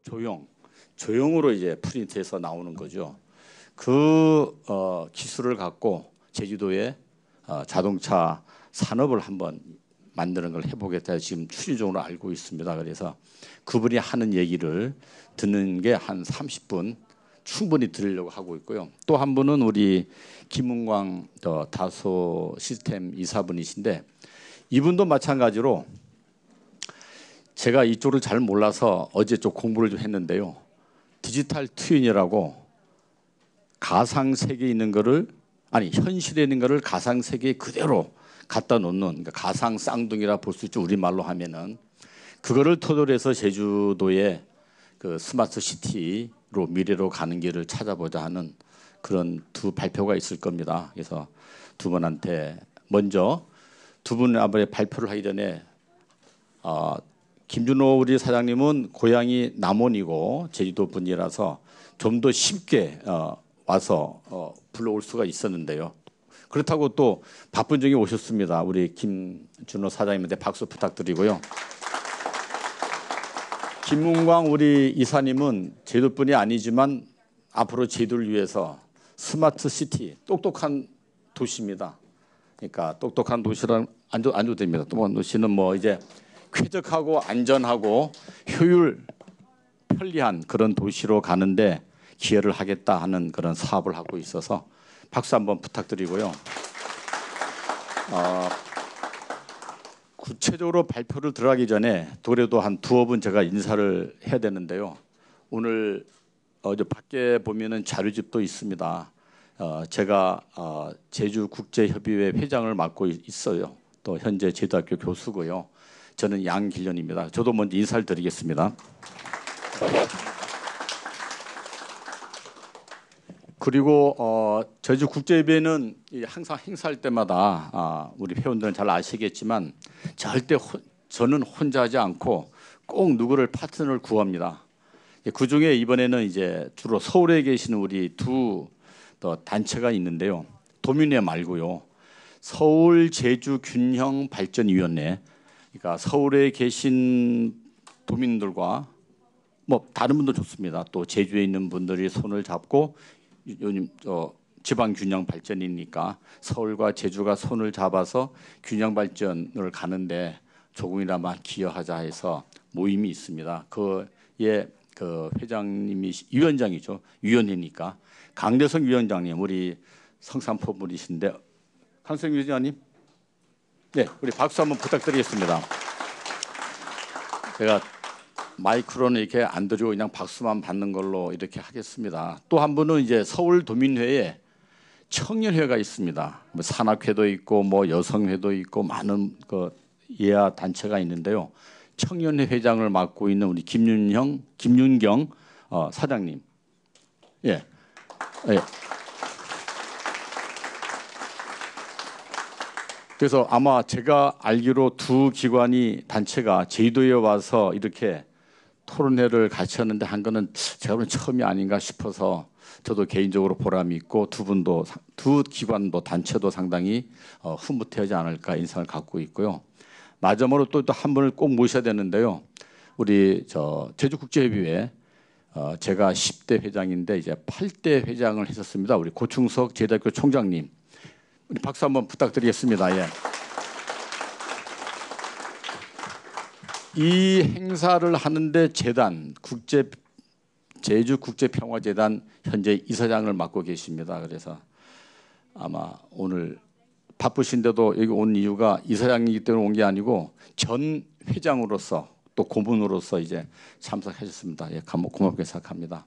조형으로 이제 프린트해서 나오는 거죠. 그 기술을 갖고 제주도에 자동차 산업을 한번 만드는 걸 해보겠다 지금 추진적으로 알고 있습니다. 그래서 그분이 하는 얘기를 듣는 게 한 30분 충분히 들으려고 하고 있고요. 또 한 분은 우리 김은광 다소 시스템 이사분이신데 이분도 마찬가지로 제가 이쪽을 잘 몰라서 어제 좀 공부를 좀 했는데요. 디지털 트윈이라고 가상 세계에 있는 거를 현실에 있는 거를 가상 세계에 그대로 갖다 놓는 그러니까 가상 쌍둥이라 볼 수 있죠. 우리말로 하면은 그거를 토대로 해서 제주도의 그 스마트 시티로 미래로 가는 길을 찾아보자 하는 그런 두 발표가 있을 겁니다. 그래서 두 분한테 먼저 두 분 아무래도 발표를 하기 전에 김준호 우리 사장님은 고향이 남원이고 제주도 분이라서 좀 더 쉽게 와서 불러올 수가 있었는데요. 그렇다고 또 바쁜 중에 오셨습니다. 우리 김준호 사장님한테 박수 부탁드리고요. 김문광 우리 이사님은 제주도뿐이 아니지만 앞으로 제주도를 위해서 스마트 시티, 똑똑한 도시입니다. 그러니까 똑똑한 도시랑 안 줘도 됩니다. 똑똑한 도시는 뭐 이제 쾌적하고 안전하고 효율, 편리한 그런 도시로 가는데 기여를 하겠다 하는 그런 사업을 하고 있어서 박수 한번 부탁드리고요. 구체적으로 발표를 들어가기 전에 그래도 한 두어 분 제가 인사를 해야 되는데요. 오늘 어제 밖에 보면은 자료집도 있습니다. 제가 제주국제협의회 회장을 맡고 있어요. 또 현재 제주학교 교수고요. 저는 양길련입니다. 저도 먼저 인사를 드리겠습니다. 그리고 제주국제협의회는 항상 행사할 때마다 우리 회원들은 잘 아시겠지만 절대 저는 혼자 하지 않고 꼭 누구를 파트너를 구합니다. 그 중에 이번에는 이제 주로 서울에 계시는 우리 두 단체가 있는데요. 도민회 말고요. 서울 제주 균형 발전위원회. 그러니까 서울에 계신 도민들과 뭐 다른 분도 좋습니다. 또 제주에 있는 분들이 손을 잡고 요즘 지방 균형 발전이니까 서울과 제주가 손을 잡아서 균형 발전을 가는데 조금이나마 기여하자 해서 모임이 있습니다. 그의 그 회장님이 위원장이죠. 위원회니까 강대성 위원장님 우리 성산포 분이신데 강대성 위원장님, 네 우리 박수 한번 부탁드리겠습니다. 제가 마이크로는 이렇게 안 들고 그냥 박수만 받는 걸로 이렇게 하겠습니다. 또 한 분은 이제 서울도민회에 청년회가 있습니다. 뭐 산악회도 있고 뭐 여성회도 있고 많은 그 예하 단체가 있는데요. 청년회 회장을 맡고 있는 우리 김윤경 사장님. 예. 그래서 아마 제가 알기로 두 기관이 단체가 제주도에 와서 이렇게 토론회를 같이 하는데 한 거는 제가 보기엔 처음이 아닌가 싶어서 저도 개인적으로 보람이 있고 두 기관도 단체도 상당히 흐뭇해하지 않을까 인상을 갖고 있고요. 마지막으로 또 한 분을 꼭 모셔야 되는데요. 우리 제주국제협의회 제가 10대 회장인데 이제 8대 회장을 했었습니다. 우리 고충석 제주학교 총장님. 우리 박수 한번 부탁드리겠습니다. 예. 이 행사를 하는데 제주국제평화재단 현재 이사장을 맡고 계십니다. 그래서 아마 오늘 바쁘신데도 여기 온 이유가 이사장이기 때문에 온 게 아니고 전 회장으로서 또 고문으로서 이제 참석하셨습니다. 예, 고맙게 생각합니다.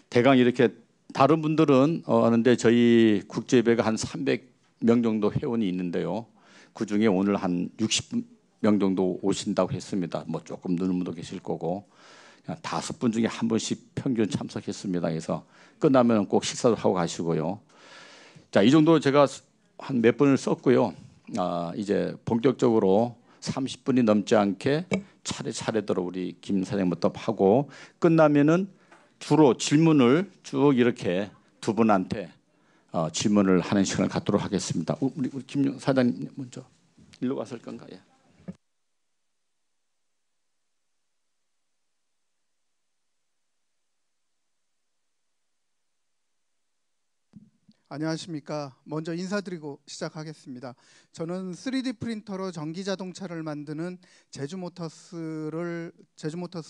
대강 이렇게 다른 분들은 하는데 저희 국제협의회가 한 300명 정도 회원이 있는데요. 그중에 오늘 한 60명 정도 오신다고 했습니다. 뭐 조금 늦는 분도 계실 거고 5분 중에 한 분씩 평균 참석했습니다. 그래서 끝나면 꼭 식사도 하고 가시고요. 자, 이 정도 제가 한 몇 분을 썼고요. 이제 본격적으로 30분이 넘지 않게 차례차례대로 우리 김 사장님부터 하고 끝나면은 주로 질문을 쭉 이렇게 두 분한테 질문을 하는 시간을 갖도록 하겠습니다. 우리 김 사장님 먼저 일로 와서 할 건가요? 안녕하십니까. 먼저 인사드리고 시작하겠습니다. 저는 3D 프린터로 전기 자동차를 만드는 제주모터스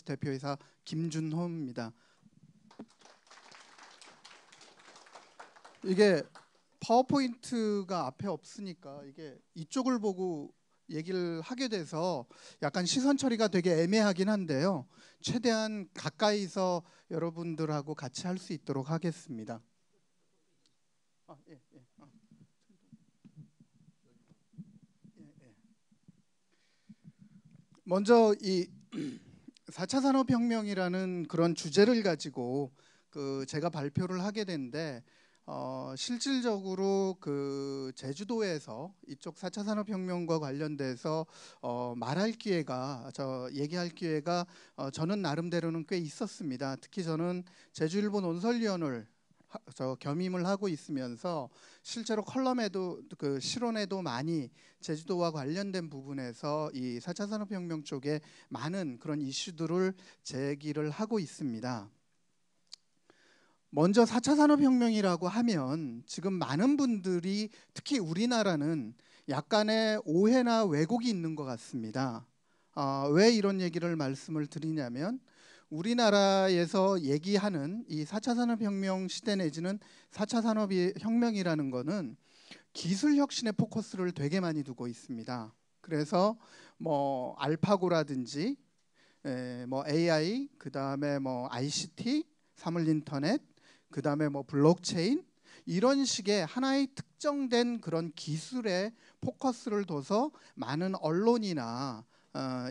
대표이사 김준호입니다. 이게 파워포인트가 앞에 없으니까 이게 이쪽을 보고 얘기를 하게 돼서 약간 시선 처리가 되게 애매하긴 한데요. 최대한 가까이서 여러분들하고 같이 할 수 있도록 하겠습니다. 먼저 이 4차 산업혁명이라는 그런 주제를 가지고 제가 발표를 하게 됐는데 실질적으로 제주도에서 이쪽 4차 산업혁명과 관련돼서 얘기할 기회가 저는 나름대로는 꽤 있었습니다. 특히 저는 제주일보 논설위원을 겸임을 하고 있으면서 실제로 컬럼에도 실론에도 많이 제주도와 관련된 부분에서 이 4차 산업혁명 쪽에 많은 그런 이슈들을 제기를 하고 있습니다. 먼저 4차 산업혁명이라고 하면 지금 많은 분들이 특히 우리나라는 약간의 오해나 왜곡이 있는 것 같습니다. 왜 이런 얘기를 말씀을 드리냐면 우리나라에서 얘기하는 이 4차 산업혁명 시대 내지는 4차 산업혁명이라는 거는 기술 혁신에 포커스를 되게 많이 두고 있습니다. 그래서 뭐 알파고라든지 뭐 AI, 그다음에 뭐 ICT, 사물 인터넷, 그다음에 뭐 블록체인 이런 식의 하나의 특정된 그런 기술에 포커스를 둬서 많은 언론이나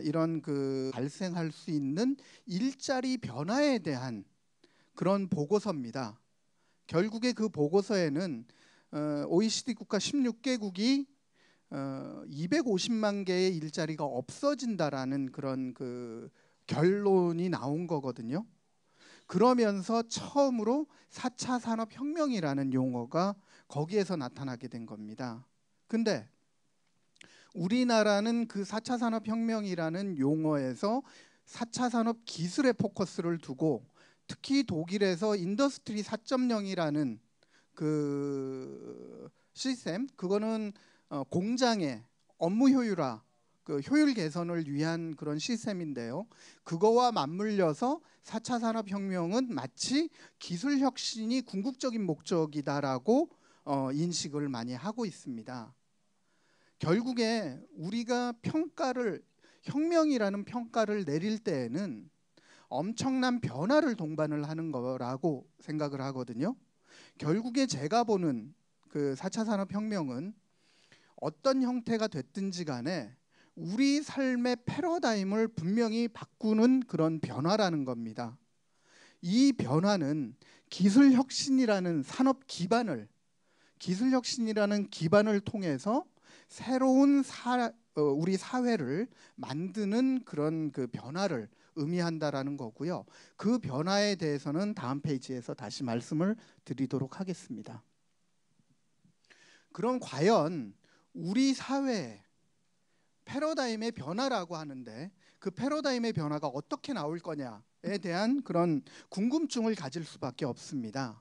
이런 발생할 수 있는 일자리 변화에 대한 그런 보고서입니다. 결국에 그 보고서에는 OECD 국가 16개국이 250만 개의 일자리가 없어진다라는 그런 결론이 나온 거거든요. 그러면서 처음으로 4차 산업혁명이라는 용어가 거기에서 나타나게 된 겁니다. 근데 우리나라는 그 4차 산업혁명이라는 용어에서 4차 산업 기술에 포커스를 두고 특히 독일에서 인더스트리 4.0이라는 그 시스템, 그거는 공장의 업무 효율화, 효율 개선을 위한 그런 시스템인데요. 그거와 맞물려서 4차 산업혁명은 마치 기술 혁신이 궁극적인 목적이다라고 인식을 많이 하고 있습니다. 결국에 우리가 혁명이라는 평가를 내릴 때에는 엄청난 변화를 동반을 하는 거라고 생각을 하거든요. 결국에 제가 보는 4차 산업혁명은 어떤 형태가 됐든지 간에 우리 삶의 패러다임을 분명히 바꾸는 그런 변화라는 겁니다. 이 변화는 기술 혁신이라는 기반을 통해서 새로운 우리 사회를 만드는 그런 변화를 의미한다라는 거고요. 그 변화에 대해서는 다음 페이지에서 다시 말씀을 드리도록 하겠습니다. 그럼 과연 우리 사회의 패러다임의 변화라고 하는데 그 패러다임의 변화가 어떻게 나올 거냐에 대한 그런 궁금증을 가질 수밖에 없습니다.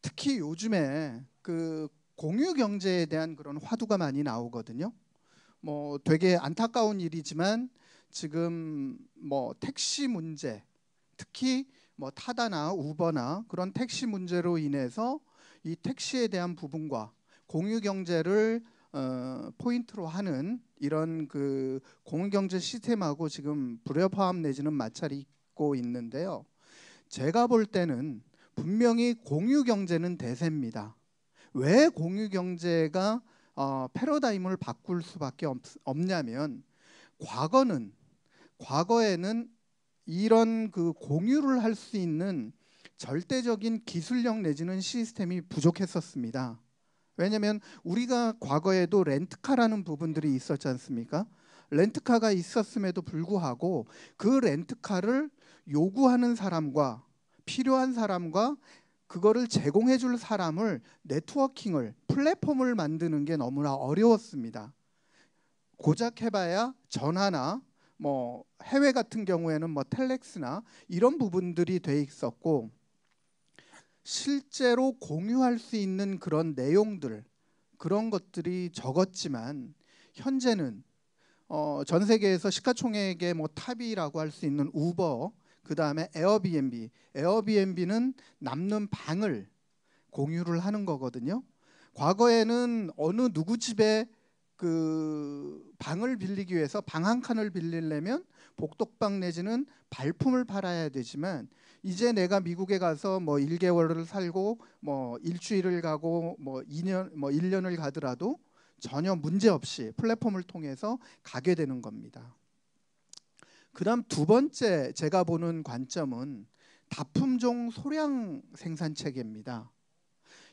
특히 요즘에 공유 경제에 대한 그런 화두가 많이 나오거든요. 뭐 되게 안타까운 일이지만 지금 뭐 택시 문제, 특히 뭐 타다나 우버나 그런 택시 문제로 인해서 이 택시에 대한 부분과 공유 경제를 포인트로 하는 이런 공유 경제 시스템하고 지금 불협화음 내지는 마찰이 있고 있는데요. 제가 볼 때는 분명히 공유 경제는 대세입니다. 왜 공유 경제가 패러다임을 바꿀 수밖에 없냐면 과거에는 이런 공유를 할 수 있는 절대적인 기술력 내지는 시스템이 부족했었습니다. 왜냐하면 우리가 과거에도 렌트카라는 부분들이 있었지 않습니까? 렌트카가 있었음에도 불구하고 그 렌트카를 요구하는 사람과 필요한 사람과 그거를 제공해 줄 사람을 플랫폼을 만드는 게 너무나 어려웠습니다. 고작 해봐야 전화나 뭐 해외 같은 경우에는 뭐 텔렉스나 이런 부분들이 돼 있었고 실제로 공유할 수 있는 그런 내용들, 그런 것들이 적었지만 현재는 전 세계에서 시가총액의 뭐 탑이라고 할 수 있는 우버, 그 다음에 에어비앤비는 남는 방을 공유를 하는 거거든요. 과거에는 어느 누구 집에 그 방을 빌리기 위해서 방 한 칸을 빌리려면 복독방 내지는 발품을 팔아야 되지만, 이제 내가 미국에 가서 뭐 1개월을 살고 뭐 일주일을 가고 뭐 2년 뭐 1년을 가더라도 전혀 문제 없이 플랫폼을 통해서 가게 되는 겁니다. 그다음 두 번째 제가 보는 관점은 다품종 소량 생산 체계입니다.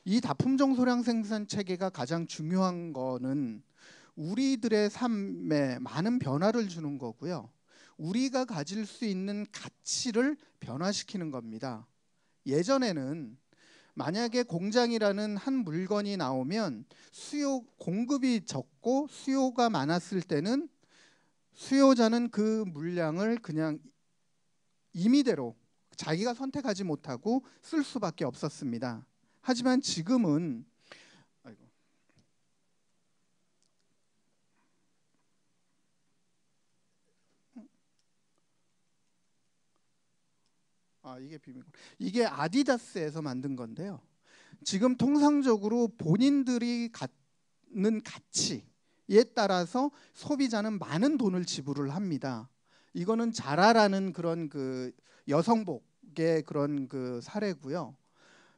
이 다품종 소량 생산 체계가 가장 중요한 거는 우리들의 삶에 많은 변화를 주는 거고요. 우리가 가질 수 있는 가치를 변화시키는 겁니다. 예전에는 만약에 공장이라는 한 물건이 나오면 공급이 적고 수요가 많았을 때는 수요자는 그 물량을 그냥 임의대로 자기가 선택하지 못하고 쓸 수밖에 없었습니다. 하지만 지금은 이게 아디다스에서 만든 건데요. 지금 통상적으로 본인들이 갖는 가치에 따라서 소비자는 많은 돈을 지불을 합니다. 이거는 자라라는 그런 그 여성복의 그런 그 사례고요.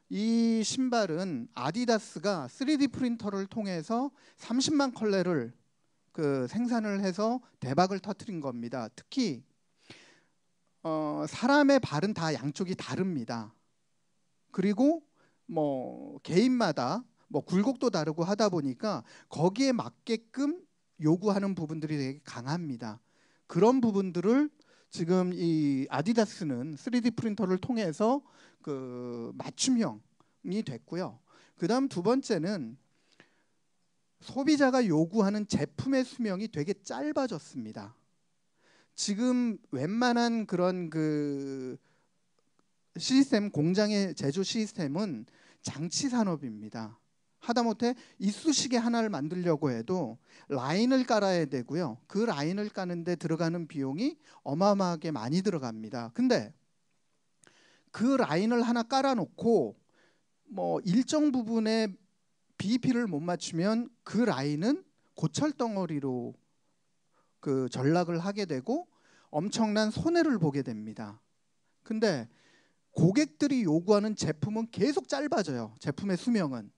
이 신발은 아디다스가 3D 프린터를 통해서 30만 컬레를 그 생산을 해서 대박을 터뜨린 겁니다. 특히 사람의 발은 다 양쪽이 다릅니다. 그리고 뭐 개인마다 뭐 굴곡도 다르고 하다 보니까 거기에 맞게끔 요구하는 부분들이 되게 강합니다. 그런 부분들을 지금 이 아디다스는 3D 프린터를 통해서 그 맞춤형이 됐고요. 그다음 두 번째는 소비자가 요구하는 제품의 수명이 되게 짧아졌습니다. 지금 웬만한 그런 그 시스템, 공장의 제조 시스템은 장치 산업입니다. 하다못해 이쑤시개 하나를 만들려고 해도 라인을 깔아야 되고요. 그 라인을 까는데 들어가는 비용이 어마어마하게 많이 들어갑니다. 근데 그 라인을 하나 깔아놓고 뭐 일정 부분에 BEP를 못 맞추면 그 라인은 고철 덩어리로 그 전락을 하게 되고 엄청난 손해를 보게 됩니다. 근데 고객들이 요구하는 제품은 계속 짧아져요. 제품의 수명은.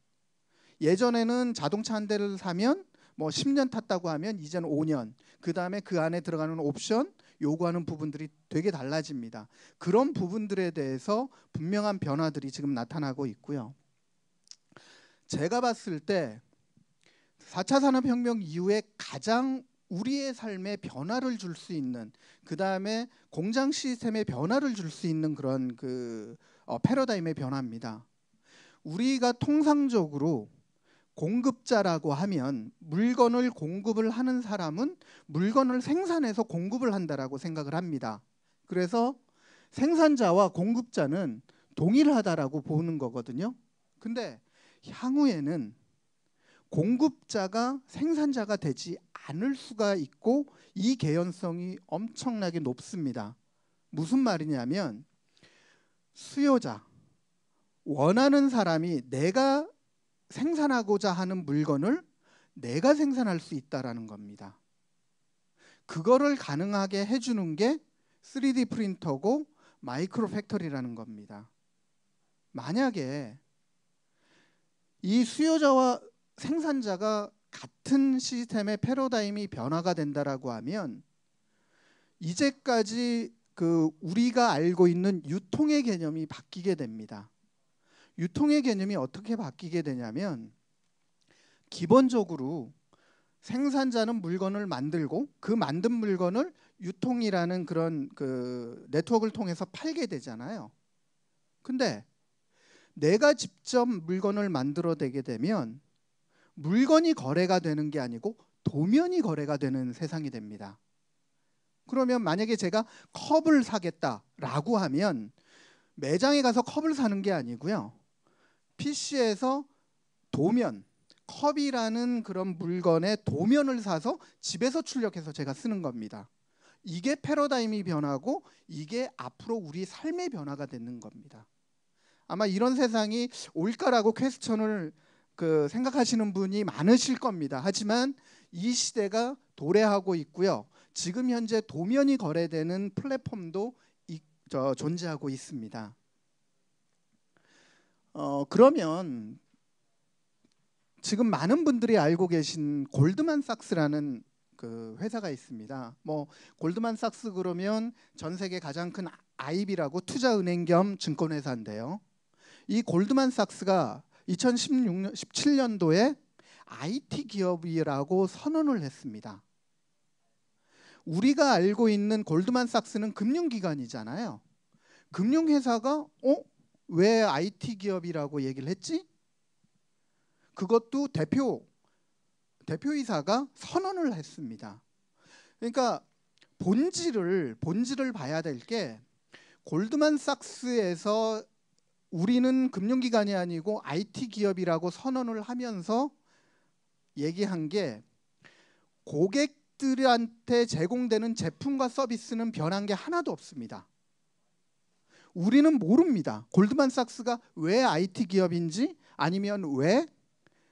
예전에는 자동차 한 대를 사면 뭐 10년 탔다고 하면 이제는 5년. 그다음에 그 안에 들어가는 옵션, 요구하는 부분들이 되게 달라집니다. 그런 부분들에 대해서 분명한 변화들이 지금 나타나고 있고요. 제가 봤을 때 4차 산업혁명 이후에 가장 우리의 삶에 변화를 줄 수 있는, 그 다음에 공장 시스템에 변화를 줄 수 있는 그런 그 패러다임의 변화입니다. 우리가 통상적으로 공급자라고 하면 물건을 공급을 하는 사람은 물건을 생산해서 공급을 한다라고 생각을 합니다. 그래서 생산자와 공급자는 동일하다라고 보는 거거든요. 근데 향후에는 공급자가 생산자가 되지 않을 수가 있고 이 개연성이 엄청나게 높습니다. 무슨 말이냐면 수요자, 원하는 사람이 내가 생산하고자 하는 물건을 내가 생산할 수 있다라는 겁니다. 그거를 가능하게 해주는 게 3D 프린터고 마이크로 팩토리라는 겁니다. 만약에 이 수요자와 생산자가 같은 시스템의 패러다임이 변화가 된다라고 하면 이제까지 그 우리가 알고 있는 유통의 개념이 바뀌게 됩니다. 유통의 개념이 어떻게 바뀌게 되냐면 기본적으로 생산자는 물건을 만들고 그 만든 물건을 유통이라는 그런 그 네트워크를 통해서 팔게 되잖아요. 근데 내가 직접 물건을 만들어내게 되면 물건이 거래가 되는 게 아니고 도면이 거래가 되는 세상이 됩니다. 그러면 만약에 제가 컵을 사겠다라고 하면 매장에 가서 컵을 사는 게 아니고요. PC에서 도면, 컵이라는 그런 물건의 도면을 사서 집에서 출력해서 제가 쓰는 겁니다. 이게 패러다임이 변하고 이게 앞으로 우리 삶의 변화가 되는 겁니다. 아마 이런 세상이 올까라고 퀘스천을 생각하시는 분이 많으실 겁니다. 하지만 이 시대가 도래하고 있고요. 지금 현재 도면이 거래되는 플랫폼도 존재하고 있습니다. 그러면 지금 많은 분들이 알고 계신 골드만삭스라는 그 회사가 있습니다. 뭐 골드만삭스 그러면 전 세계 가장 큰 IB라고 투자은행 겸 증권회사인데요. 이 골드만삭스가 2017년도에 IT 기업이라고 선언을 했습니다. 우리가 알고 있는 골드만삭스는 금융기관이잖아요. 금융회사가 왜 IT 기업이라고 얘기를 했지? 그것도 대표이사가 선언을 했습니다. 그러니까 본질을 봐야 될 게 골드만삭스에서 우리는 금융기관이 아니고 IT 기업이라고 선언을 하면서 얘기한 게 고객들한테 제공되는 제품과 서비스는 변한 게 하나도 없습니다. 우리는 모릅니다. 골드만삭스가 왜 IT 기업인지 아니면 왜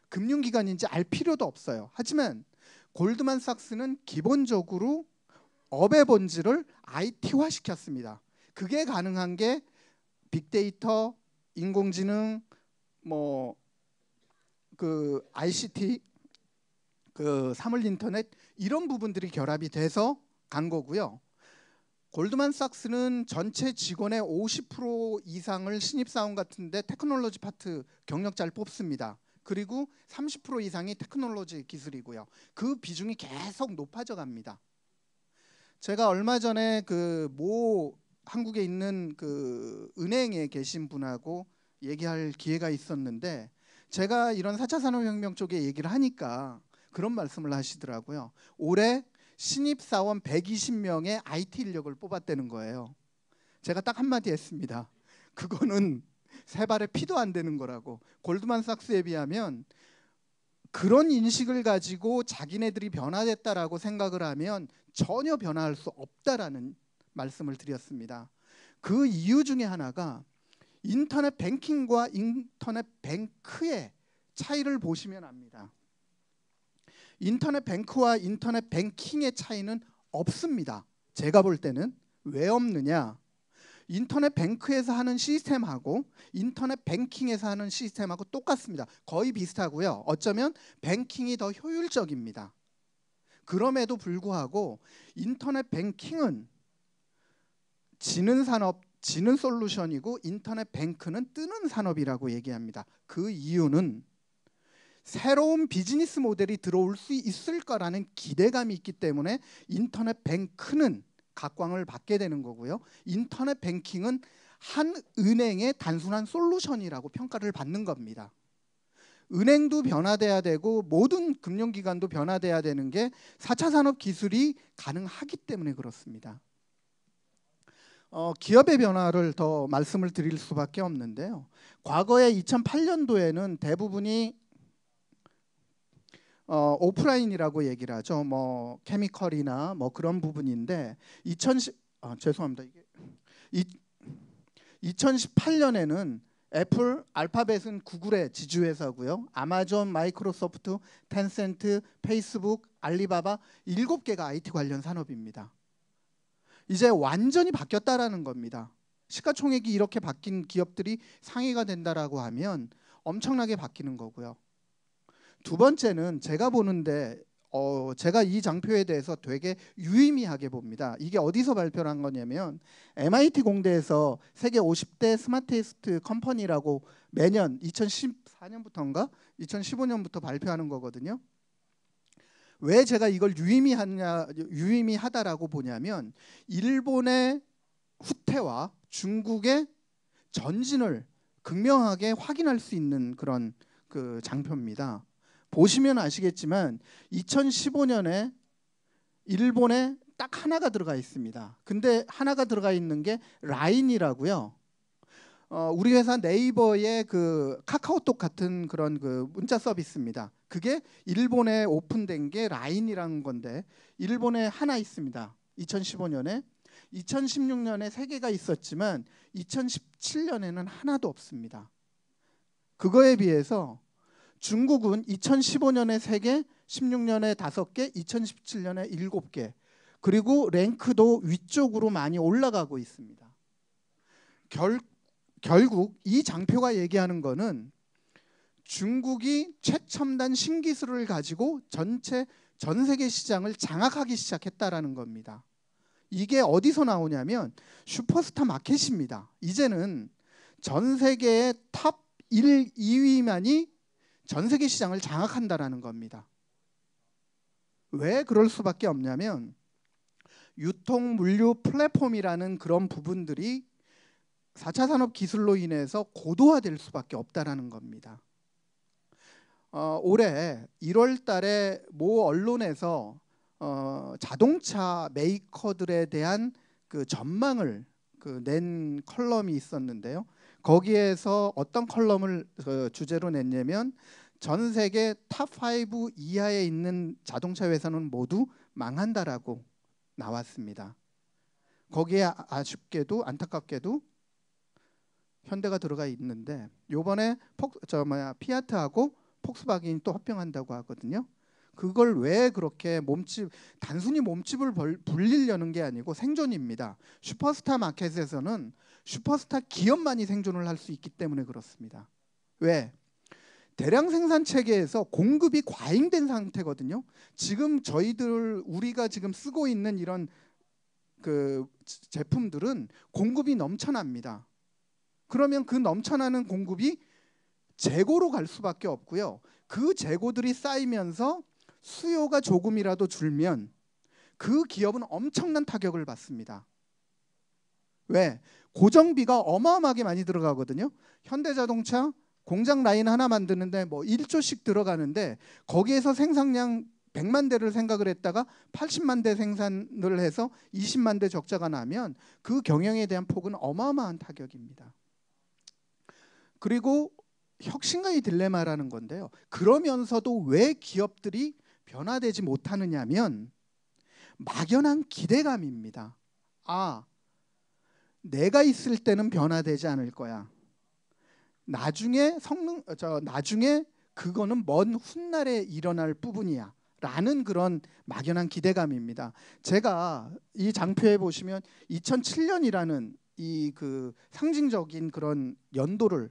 금융기관인지 알 필요도 없어요. 하지만 골드만삭스는 기본적으로 업의 본질을 IT화 시켰습니다. 그게 가능한 게 빅데이터, 인공지능, ICT, 사물 인터넷 이런 부분들이 결합이 돼서 간 거고요. 골드만삭스는 전체 직원의 50% 이상을 신입사원 같은데 테크놀로지 파트 경력자를 뽑습니다. 그리고 30% 이상이 테크놀로지 기술이고요. 그 비중이 계속 높아져 갑니다. 제가 얼마 전에 한국에 있는 은행에 계신 분하고 얘기할 기회가 있었는데 제가 이런 4차 산업혁명 쪽에 얘기를 하니까 그런 말씀을 하시더라고요. 올해 신입사원 120명의 IT 인력을 뽑았다는 거예요. 제가 딱 한마디 했습니다. 그거는 세 발에 피도 안 되는 거라고. 골드만삭스에 비하면 그런 인식을 가지고 자기네들이 변화됐다라고 생각을 하면 전혀 변화할 수 없다라는 말씀을 드렸습니다. 그 이유 중에 하나가 인터넷 뱅킹과 인터넷 뱅크의 차이를 보시면 압니다. 인터넷 뱅크와 인터넷 뱅킹의 차이는 없습니다. 제가 볼 때는. 왜 없느냐? 인터넷 뱅크에서 하는 시스템하고 인터넷 뱅킹에서 하는 시스템하고 똑같습니다. 거의 비슷하고요. 어쩌면 뱅킹이 더 효율적입니다. 그럼에도 불구하고 인터넷 뱅킹은 지는 산업, 지는 솔루션이고 인터넷 뱅크는 뜨는 산업이라고 얘기합니다. 그 이유는 새로운 비즈니스 모델이 들어올 수 있을 거라는 기대감이 있기 때문에 인터넷 뱅크는 각광을 받게 되는 거고요. 인터넷 뱅킹은 한 은행의 단순한 솔루션이라고 평가를 받는 겁니다. 은행도 변화돼야 되고 모든 금융기관도 변화돼야 되는 게 4차 산업 기술이 가능하기 때문에 그렇습니다. 기업의 변화를 더 말씀을 드릴 수밖에 없는데요. 과거에 2008년도에는 대부분이 오프라인이라고 얘기를 하죠. 케미컬이나 그런 부분인데 2018년에는 애플, 알파벳은 구글의 지주회사고요. 아마존, 마이크로소프트, 텐센트, 페이스북, 알리바바 7개가 IT 관련 산업입니다. 이제 완전히 바뀌었다라는 겁니다. 시가총액이 이렇게 바뀐 기업들이 상위가 된다라고 하면 엄청나게 바뀌는 거고요. 두 번째는 제가 보는데 제가 이 장표에 대해서 되게 유의미하게 봅니다. 이게 어디서 발표를 한 거냐면 MIT 공대에서 세계 50대 스마트est 컴퍼니라고 매년 2014년부터인가 2015년부터 발표하는 거거든요. 왜 제가 이걸 유의미하다라고 보냐면 일본의 후퇴와 중국의 전진을 극명하게 확인할 수 있는 그런 장표입니다. 보시면 아시겠지만 2015년에 일본에 딱 하나가 들어가 있습니다. 근데 하나가 들어가 있는 게 라인이라고요. 우리 회사 네이버의 그 카카오톡 같은 그런 그 문자 서비스입니다. 그게 일본에 오픈된 게 라인이라는 건데 일본에 하나 있습니다. 2015년에 2016년에 3개가 있었지만 2017년에는 하나도 없습니다. 그거에 비해서 중국은 2015년에 3개, 16년에 5개, 2017년에 7개. 그리고 랭크도 위쪽으로 많이 올라가고 있습니다. 결국 이 장표가 얘기하는 거는 중국이 최첨단 신기술을 가지고 전 세계 시장을 장악하기 시작했다라는 겁니다. 이게 어디서 나오냐면 슈퍼스타 마켓입니다. 이제는 전 세계의 탑 1, 2위만이 전 세계 시장을 장악한다라는 겁니다. 왜 그럴 수밖에 없냐면 유통 물류 플랫폼이라는 그런 부분들이 4차 산업 기술로 인해서 고도화될 수밖에 없다라는 겁니다. 올해 1월 달에 모 언론에서 자동차 메이커들에 대한 그 전망을 낸 컬럼이 있었는데요. 거기에서 어떤 컬럼을 주제로 냈냐면 전 세계 탑5 이하에 있는 자동차 회사는 모두 망한다라고 나왔습니다. 거기에 아쉽게도 안타깝게도 현대가 들어가 있는데 요번에 피아트하고 폭스바겐이 또 합병한다고 하거든요. 그걸 왜 그렇게 단순히 몸집을 불리려는 게 아니고 생존입니다. 슈퍼스타 마켓에서는 슈퍼스타 기업만이 생존을 할 수 있기 때문에 그렇습니다. 왜? 대량 생산 체계에서 공급이 과잉된 상태거든요. 지금 우리가 지금 쓰고 있는 이런 그 제품들은 공급이 넘쳐납니다. 그러면 그 넘쳐나는 공급이 재고로 갈 수밖에 없고요. 그 재고들이 쌓이면서 수요가 조금이라도 줄면 그 기업은 엄청난 타격을 받습니다. 왜? 고정비가 어마어마하게 많이 들어가거든요. 현대자동차 공장 라인 하나 만드는데 뭐 1조씩 들어가는데 거기에서 생산량 100만 대를 생각을 했다가 80만 대 생산을 해서 20만 대 적자가 나면 그 경영에 대한 폭은 어마어마한 타격입니다. 그리고 혁신가의 딜레마라는 건데요. 그러면서도 왜 기업들이 변화되지 못하느냐면 막연한 기대감입니다. 내가 있을 때는 변화되지 않을 거야. 나중에 그거는 먼 훗날에 일어날 부분이야. 라는 그런 막연한 기대감입니다. 제가 이 장표에 보시면 2007년이라는 이 그 상징적인 그런 연도를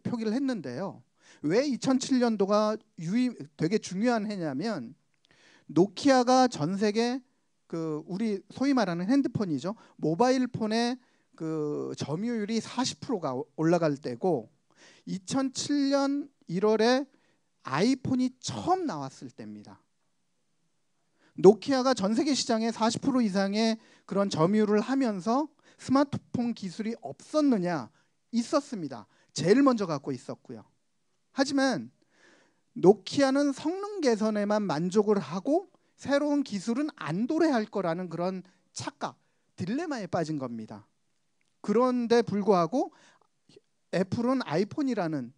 표기를 했는데요. 왜 2007년도가 되게 중요한 해냐면 노키아가 전 세계 우리 소위 말하는 핸드폰이죠. 모바일 폰의 점유율이 40%가 올라갈 때고 2007년 1월에 아이폰이 처음 나왔을 때입니다. 노키아가 전 세계 시장에 40% 이상의 그런 점유율을 하면서 스마트폰 기술이 없었느냐? 있었습니다. 제일 먼저 갖고 있었고요. 하지만 노키아는 성능 개선에만 만족을 하고 새로운 기술은 안 도래할 거라는 그런 착각, 딜레마에 빠진 겁니다. 그런데 불구하고 애플은 아이폰이라는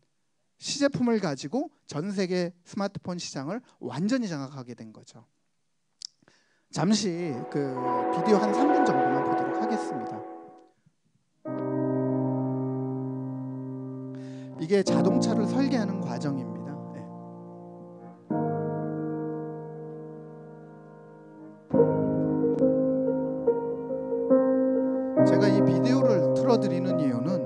시제품을 가지고 전 세계 스마트폰 시장을 완전히 장악하게 된 거죠. 잠시 비디오 한 3분 정도만 보도록 하겠습니다. 이게 자동차를 설계하는 과정입니다. 제가 이 비디오를 틀어드리는 이유는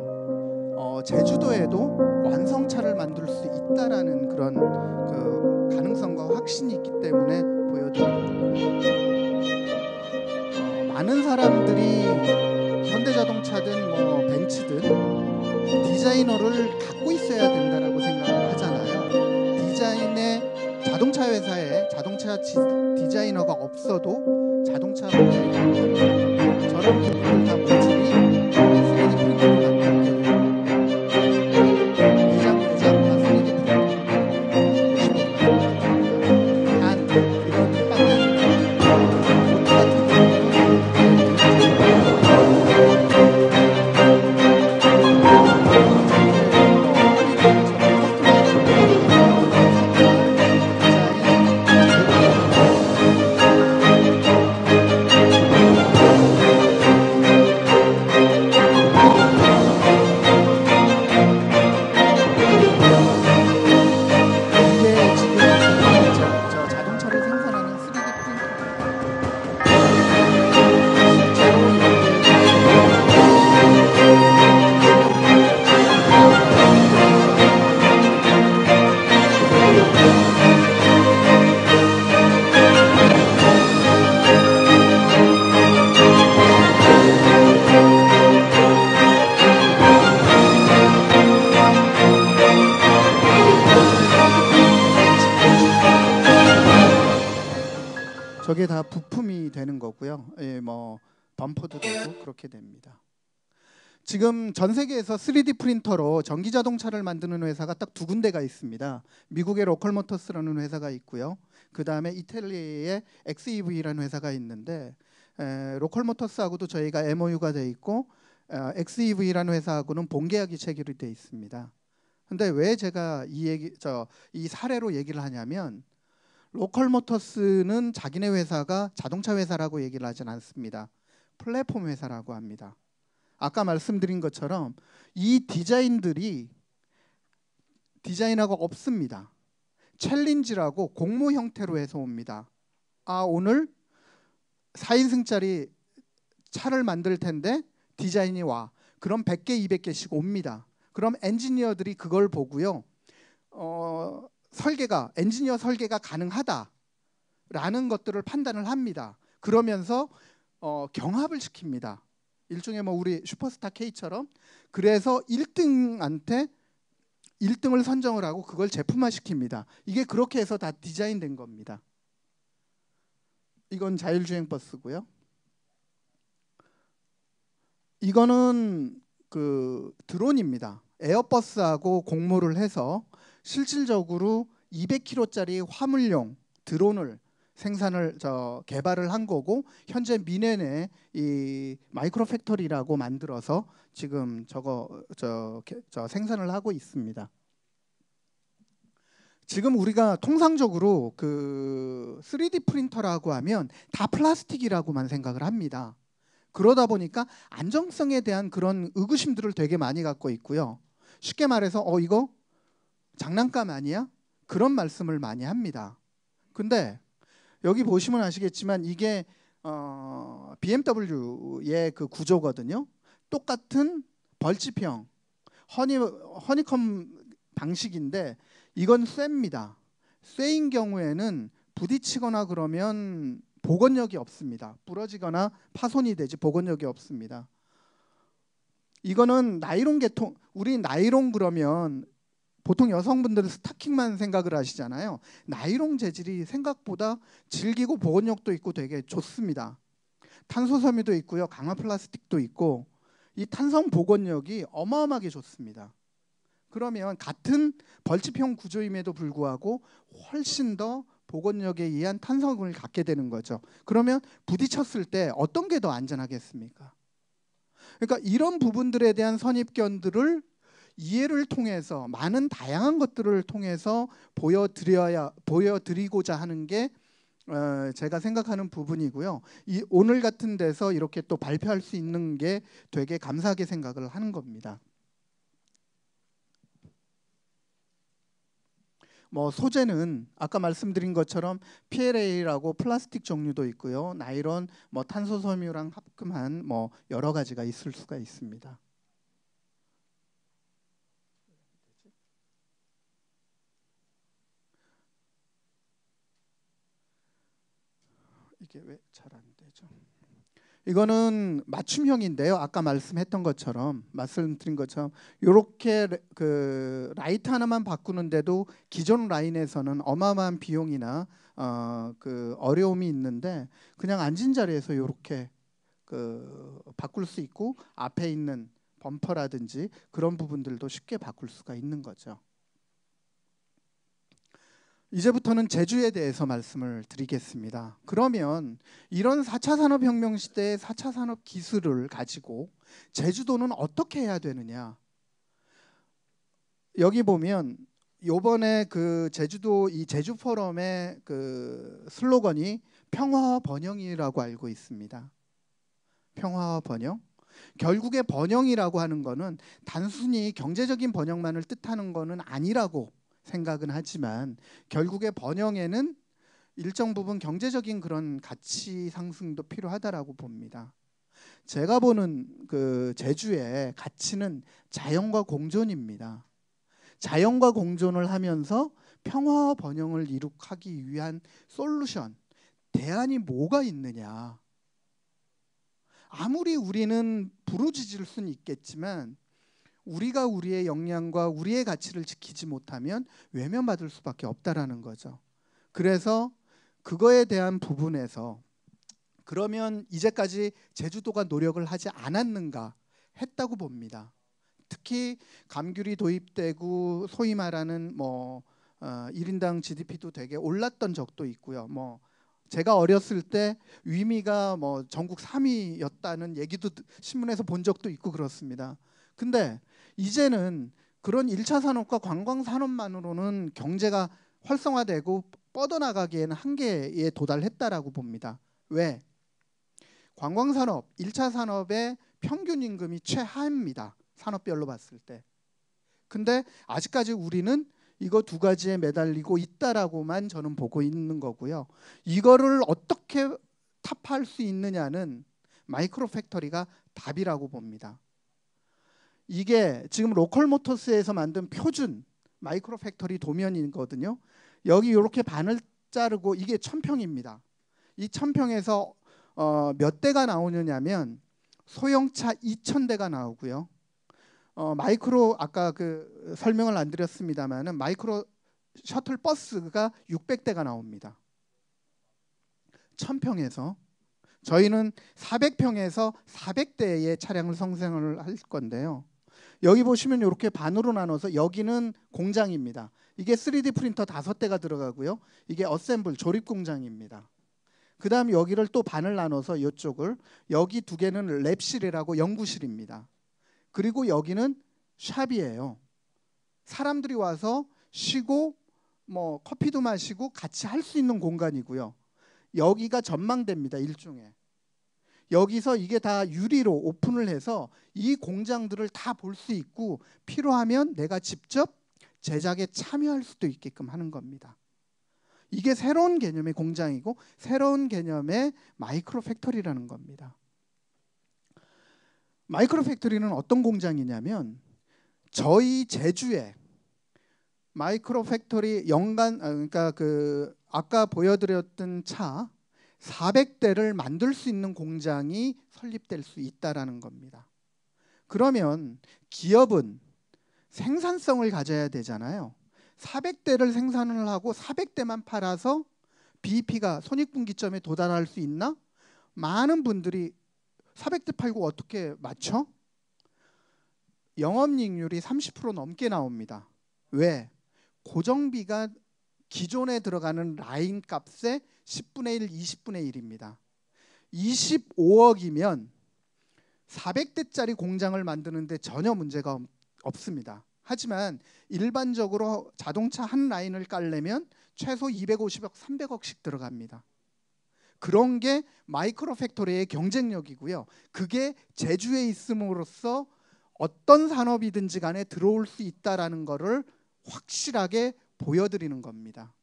제주도에도 완성차를 만들 수 있다라는 그런 가능성과 확신이 있기 때문에 보여드립니다. 많은 사람들이 현대자동차든 벤츠든 디자이너를 갖고 있어야 된다라고 생각을 하잖아요. 디자인의 자동차 회사에 자동차 디자이너가 없어도 자동차 디자이너 저런 부분을 다 모질이 3D 프린터로 만들고 내장 다 3D 프린터로 단 이런 배터리나 같은 저게 다 부품이 되는 거고요. 예, 뭐 범퍼도 되고 그렇게 됩니다. 지금 전 세계에서 3D 프린터로 전기 자동차를 만드는 회사가 딱 두 군데가 있습니다. 미국의 로컬모터스라는 회사가 있고요. 그 다음에 이탈리아의 XEV라는 회사가 있는데 로컬모터스하고도 저희가 MOU가 돼 있고 XEV라는 회사하고는 본계약이 체결이 돼 있습니다. 근데 왜 제가 이 사례로 얘기를 하냐면 로컬모터스는 자기네 회사가 자동차 회사라고 얘기를 하진 않습니다. 플랫폼 회사라고 합니다. 아까 말씀드린 것처럼 이 디자인들이 디자인하고 없습니다. 챌린지라고 공모 형태로 해서 옵니다. 아, 오늘 4인승짜리 차를 만들 텐데 디자인이 와. 그럼 100개, 200개씩 옵니다. 그럼 엔지니어들이 그걸 보고요. 엔지니어 설계가 가능하다라는 것들을 판단을 합니다. 그러면서 경합을 시킵니다. 일종의 뭐 우리 슈퍼스타 K처럼. 그래서 1등한테 1등을 선정을 하고 그걸 제품화시킵니다. 이게 그렇게 해서 다 디자인된 겁니다. 이건 자율주행 버스고요. 이거는 그 드론입니다. 에어버스하고 공모를 해서 실질적으로 200kg짜리 화물용 드론을 개발을 한 거고 현재 미넨에 이 마이크로 팩토리라고 만들어서 지금 생산을 하고 있습니다. 지금 우리가 통상적으로 그 3D 프린터라고 하면 다 플라스틱이라고만 생각을 합니다. 그러다 보니까 안정성에 대한 그런 의구심들을 되게 많이 갖고 있고요. 쉽게 말해서 이거 장난감 아니야? 그런 말씀을 많이 합니다. 근데 여기 보시면 아시겠지만 이게 BMW의 그 구조거든요. 똑같은 벌집형 허니컴 방식인데 이건 쇠입니다. 쇠인 경우에는 부딪히거나 그러면 복원력이 없습니다. 부러지거나 파손이 되지 복원력이 없습니다. 이거는 나이론 계통, 우리 나이론 그러면 보통 여성분들은 스타킹만 생각을 하시잖아요. 나이론 재질이 생각보다 질기고 보온력도 있고 되게 좋습니다. 탄소 섬유도 있고요. 강화 플라스틱도 있고 이 탄성 보건력이 어마어마하게 좋습니다. 그러면 같은 벌집형 구조임에도 불구하고 훨씬 더 보건력에 의한 탄성을 갖게 되는 거죠. 그러면 부딪혔을 때 어떤 게 더 안전하겠습니까? 그러니까 이런 부분들에 대한 선입견들을 이해를 통해서 많은 다양한 것들을 통해서 보여드리고자 하는 게 제가 생각하는 부분이고요. 오늘 같은 데서 이렇게 또 발표할 수 있는 게 되게 감사하게 생각을 하는 겁니다. 뭐 소재는 아까 말씀드린 것처럼 PLA라고 플라스틱 종류도 있고요. 나일론, 뭐 탄소 섬유랑 합금한 뭐 여러 가지가 있을 수가 있습니다. 이게 왜 잘 안 되죠? 이거는 맞춤형인데요. 아까 말씀드린 것처럼 이렇게 그 라이트 하나만 바꾸는데도 기존 라인에서는 어마어마한 비용이나 그 어려움이 있는데 그냥 앉은 자리에서 이렇게 그 바꿀 수 있고 앞에 있는 범퍼라든지 그런 부분들도 쉽게 바꿀 수가 있는 거죠. 이제부터는 제주에 대해서 말씀을 드리겠습니다. 그러면 이런 4차 산업혁명 시대의 4차 산업 기술을 가지고 제주도는 어떻게 해야 되느냐? 여기 보면 요번에 그 제주도 이 제주 포럼의 그 슬로건이 평화와 번영이라고 알고 있습니다. 평화와 번영. 결국에 번영이라고 하는 거는 단순히 경제적인 번영만을 뜻하는 거는 아니라고 생각은 하지만 결국에 번영에는 일정 부분 경제적인 그런 가치 상승도 필요하다라고 봅니다. 제가 보는 그 제주의 가치는 자연과 공존입니다. 자연과 공존을 하면서 평화와 번영을 이룩하기 위한 솔루션, 대안이 뭐가 있느냐. 아무리 우리는 부르짖을 수는 있겠지만 우리가 우리의 역량과 우리의 가치를 지키지 못하면 외면받을 수밖에 없다라는 거죠. 그래서 그거에 대한 부분에서 그러면 이제까지 제주도가 노력을 하지 않았는가 했다고 봅니다. 특히 감귤이 도입되고 소위 말하는 1인당 GDP도 되게 올랐던 적도 있고요. 제가 어렸을 때 위미가 전국 3위였다는 얘기도 신문에서 본 적도 있고 그렇습니다. 근데 이제는 그런 1차 산업과 관광 산업만으로는 경제가 활성화되고 뻗어나가기에는 한계에 도달했다라고 봅니다. 왜? 관광 산업, 1차 산업의 평균 임금이 최하입니다. 산업별로 봤을 때. 근데 아직까지 우리는 이거 두 가지에 매달리고 있다라고만 저는 보고 있는 거고요. 이거를 어떻게 타파할 수 있느냐는 마이크로 팩터리가 답이라고 봅니다. 이게 지금 로컬모터스에서 만든 표준 마이크로 팩터리 도면이거든요. 여기 이렇게 반을 자르고 이게 1000평입니다. 이 1000평에서 몇 대가 나오느냐면 소형차 2000대가 나오고요. 마이크로 아까 그 설명을 안 드렸습니다만은 마이크로 셔틀 버스가 600대가 나옵니다. 1000평에서 저희는 400평에서 400대의 차량을 생산을 할 건데요. 여기 보시면 이렇게 반으로 나눠서 여기는 공장입니다. 이게 3D 프린터 5대가 들어가고요. 이게 어셈블 조립 공장입니다. 그다음 여기를 또 반을 나눠서 이쪽을 여기 2개는 랩실이라고 연구실입니다. 그리고 여기는 샵이에요. 사람들이 와서 쉬고 커피도 마시고 같이 할 수 있는 공간이고요. 여기가 전망대입니다. 일종의. 여기서 이게 다 유리로 오픈을 해서 이 공장들을 다 볼 수 있고 필요하면 내가 직접 제작에 참여할 수도 있게끔 하는 겁니다. 이게 새로운 개념의 공장이고 새로운 개념의 마이크로 팩토리라는 겁니다. 마이크로 팩토리는 어떤 공장이냐면 저희 제주에 마이크로 팩토리 그러니까 아까 보여드렸던 차 400대를 만들 수 있는 공장이 설립될 수 있다라는 겁니다. 그러면 기업은 생산성을 가져야 되잖아요. 400대를 생산을 하고 400대만 팔아서 BEP가 손익분기점에 도달할 수 있나? 많은 분들이 400대 팔고 어떻게 맞춰? 영업이익률이 30% 넘게 나옵니다. 왜? 고정비가 기존에 들어가는 라인 값의 10분의 1, 20분의 1입니다. 25억이면 400대짜리 공장을 만드는데 전혀 문제가 없습니다. 하지만 일반적으로 자동차 한 라인을 깔려면 최소 250억, 300억씩 들어갑니다. 그런 게 마이크로 팩토리의 경쟁력이고요. 그게 제주에 있음으로써 어떤 산업이든지 간에 들어올 수 있다라는 거를 확실하게 보여드리는 겁니다.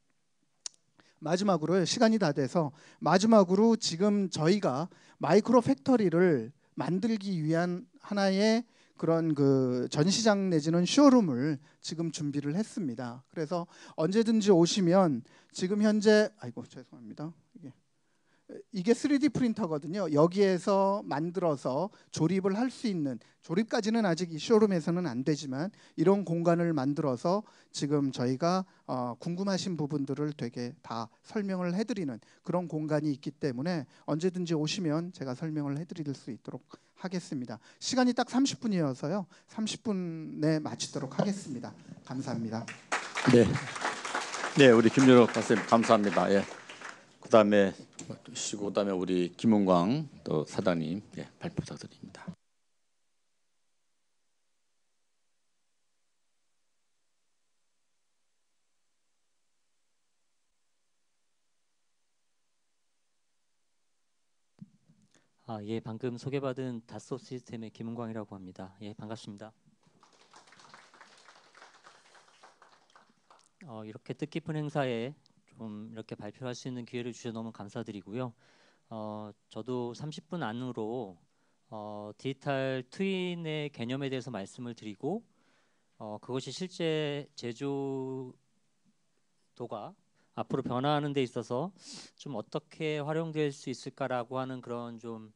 마지막으로 시간이 다 돼서 마지막으로 지금 저희가 마이크로 팩토리를 만들기 위한 하나의 그런 그 전시장 내지는 쇼룸을 지금 준비를 했습니다. 그래서 언제든지 오시면 지금 현재 죄송합니다. 이게 3D 프린터거든요. 여기에서 만들어서 조립을 할 수 있는, 조립까지는 아직 이 쇼룸에서는 안 되지만 이런 공간을 만들어서 지금 저희가 궁금하신 부분들을 되게 다 설명을 해드리는 그런 공간이 있기 때문에 언제든지 오시면 제가 설명을 해드릴 수 있도록 하겠습니다. 시간이 딱 30분이어서요. 30분에 마치도록 하겠습니다. 감사합니다. 네, 우리 김준호 박사님 감사합니다. 예. 그다음에 우리 김은광 또 사장님 발표 부탁드립니다. 예, 방금 소개받은 닷소 시스템의 김은광이라고 합니다. 예, 반갑습니다. 이렇게 뜻깊은 행사에 좀 이렇게 발표할 수 있는 기회를 주셔서 너무 감사드리고요. 저도 30분 안으로 디지털 트윈의 개념에 대해서 말씀을 드리고 그것이 실제 제조도가 앞으로 변화하는 데 있어서 좀 어떻게 활용될 수 있을까라고 하는 그런 좀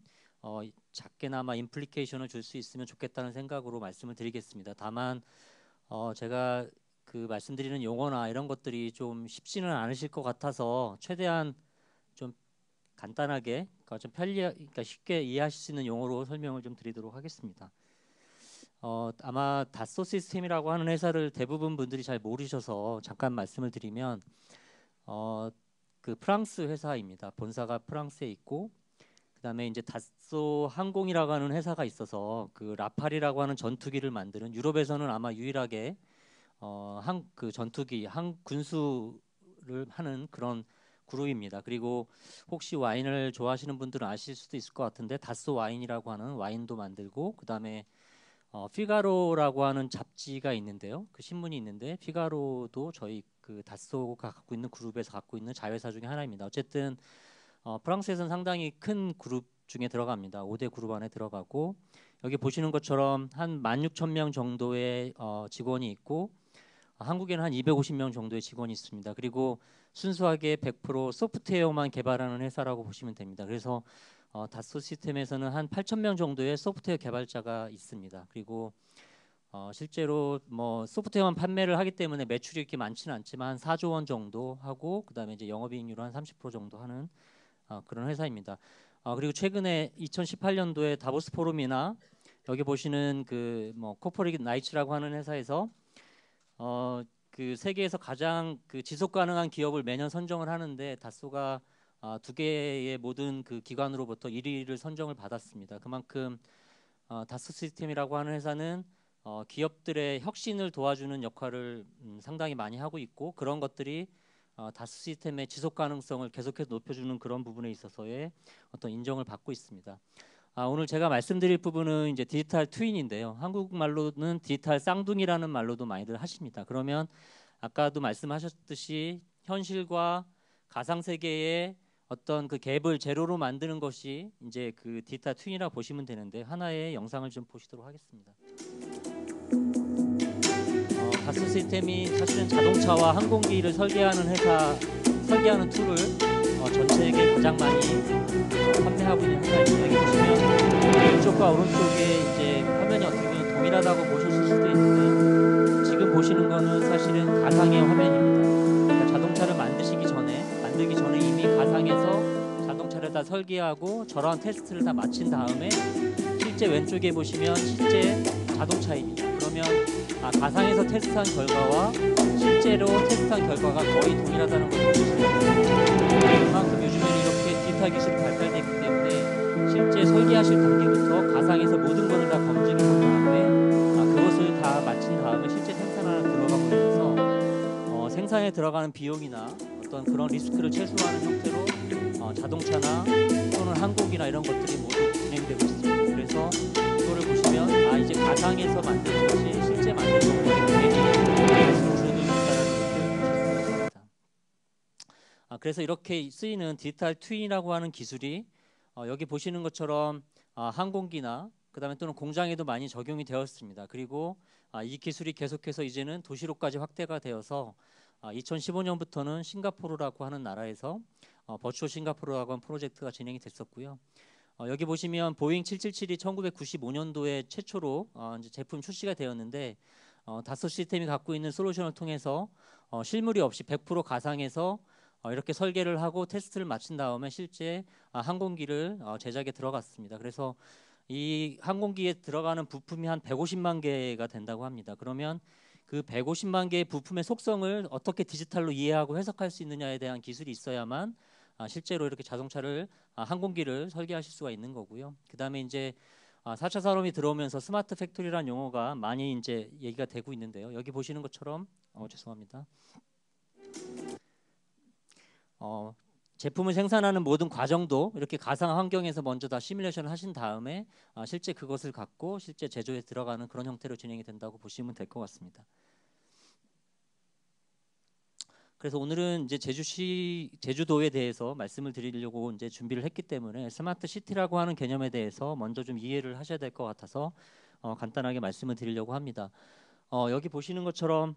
작게나마 임플리케이션을 줄 수 있으면 좋겠다는 생각으로 말씀을 드리겠습니다. 다만 제가 그 말씀드리는 용어나 이런 것들이 좀 쉽지는 않으실 것 같아서 최대한 좀 간단하게, 그러니까 좀 그러니까 쉽게 이해하실 수 있는 용어로 설명을 좀 드리도록 하겠습니다. 아마 다소 시스템이라고 하는 회사를 대부분 분들이 잘 모르셔서 잠깐 말씀을 드리면, 그 프랑스 회사입니다. 본사가 프랑스에 있고, 그다음에 이제 다소 항공이라고 하는 회사가 있어서 그 라팔이라고 하는 전투기를 만드는, 유럽에서는 아마 유일하게 그 전투기 군수를 하는 그런 그룹입니다. 그리고 혹시 와인을 좋아하시는 분들은 아실 수도 있을 것 같은데, 다소 와인이라고 하는 와인도 만들고, 그다음에 피가로라고 하는 잡지가 있는데요. 그 신문이 있는데, 피가로도 저희 그 다소가 갖고 있는 그룹에서 갖고 있는 자회사 중에 하나입니다. 어쨌든 프랑스에서는 상당히 큰 그룹 중에 들어갑니다. 5대 그룹 안에 들어가고, 여기 보시는 것처럼 한 16,000명 정도의 직원이 있고, 한국에는 한 250명 정도의 직원이 있습니다. 그리고 순수하게 100% 소프트웨어만 개발하는 회사라고 보시면 됩니다. 그래서 다소 시스템에서는 한 8,000명 정도의 소프트웨어 개발자가 있습니다. 그리고 실제로 뭐 소프트웨어만 판매를 하기 때문에 매출이 이렇게 많지는 않지만 한 4조 원 정도 하고, 그다음에 이제 영업이익률 한 30% 정도 하는 그런 회사입니다. 그리고 최근에 2018년도에 다보스 포럼이나 여기 보시는 그 뭐 코퍼릭 나이츠라고 하는 회사에서 그 세계에서 가장 그 지속 가능한 기업을 매년 선정을 하는데, 다소가 두 개의 모든 그 기관으로부터 1위를 선정을 받았습니다. 그만큼 다소 시스템이라고 하는 회사는 기업들의 혁신을 도와주는 역할을 상당히 많이 하고 있고, 그런 것들이 다소 시스템의 지속 가능성을 계속해서 높여주는 그런 부분에 있어서의 어떤 인정을 받고 있습니다. 오늘 제가 말씀드릴 부분은 이제 디지털 트윈인데요. 한국말로는 디지털 쌍둥이라는 말로도 많이들 하십니다. 그러면 아까도 말씀하셨듯이 현실과 가상 세계의 어떤 그 갭을 제로로 만드는 것이 이제 그 디지털 트윈이라 보시면 되는데, 하나의 영상을 좀 보시도록 하겠습니다. 다소 시스템이 사실은 자동차와 항공기를 설계하는 툴을 전 세계에 가장 많이 판매하고 있는 회사입니다. 여기 보시면 왼쪽과 오른쪽에 이제 화면이 어떻게 보면 동일하다고 보셨을 수도 있는데, 지금 보시는 거는 사실은 가상의 화면입니다. 그러니까 자동차를 만들기 전에 이미 가상에서 자동차를 다 설계하고 저러한 테스트를 다 마친 다음에 실제 왼쪽에 보시면 실제 자동차입니다. 그러면 가상에서 테스트한 결과와 실제로 테스트한 결과가 거의 동일하다는 걸 보실 수 있습니다. 그만큼 요즘에는 이렇게 디지털 기술이 발달되기 때문에 실제 설계하실 단계부터 가상에서 모든 것을 다 검증해 본 다음에 그것을 다 마친 다음에 실제 생산하러 들어가 버리면서 생산에 들어가는 비용이나 어떤 그런 리스크를 최소화하는 형태로 자동차나 또는 항공기나 이런 것들이 모두 진행되고 있습니다. 그래서 이거를 보시면 이제 가상에서 만든 것이 실제 만든 것보다 굉장히 줄어들고 있다는 것을 보실 수가 있습니다. 그래서 이렇게 쓰이는 디지털 트윈이라고 하는 기술이 여기 보시는 것처럼 항공기나 그다음에 또는 공장에도 많이 적용이 되었습니다. 그리고 이 기술이 계속해서 이제는 도시로까지 확대가 되어서 2015년부터는 싱가포르라고 하는 나라에서 버추어 싱가포르라고 하는 프로젝트가 진행이 됐었고요. 여기 보시면 보잉 777이 1995년도에 최초로 이제 제품 출시가 되었는데, 다소 시스템이 갖고 있는 솔루션을 통해서 실물이 없이 100% 가상에서 이렇게 설계를 하고 테스트를 마친 다음에 실제 항공기를 제작에 들어갔습니다. 그래서 이 항공기에 들어가는 부품이 한 150만 개가 된다고 합니다. 그러면 그 150만 개의 부품의 속성을 어떻게 디지털로 이해하고 해석할 수 있느냐에 대한 기술이 있어야만 실제로 이렇게 자동차를 항공기를 설계하실 수가 있는 거고요. 그다음에 이제 4차 산업이 들어오면서 스마트 팩토리라는 용어가 많이 이제 얘기가 되고 있는데요. 여기 보시는 것처럼 죄송합니다. 제품을 생산하는 모든 과정도 이렇게 가상 환경에서 먼저 다 시뮬레이션을 하신 다음에 실제 그것을 갖고 실제 제조에 들어가는 그런 형태로 진행이 된다고 보시면 될 것 같습니다. 그래서 오늘은 이제 제주도에 대해서 말씀을 드리려고 이제 준비를 했기 때문에 스마트 시티라고 하는 개념에 대해서 먼저 좀 이해를 하셔야 될 것 같아서 간단하게 말씀을 드리려고 합니다. 여기 보시는 것처럼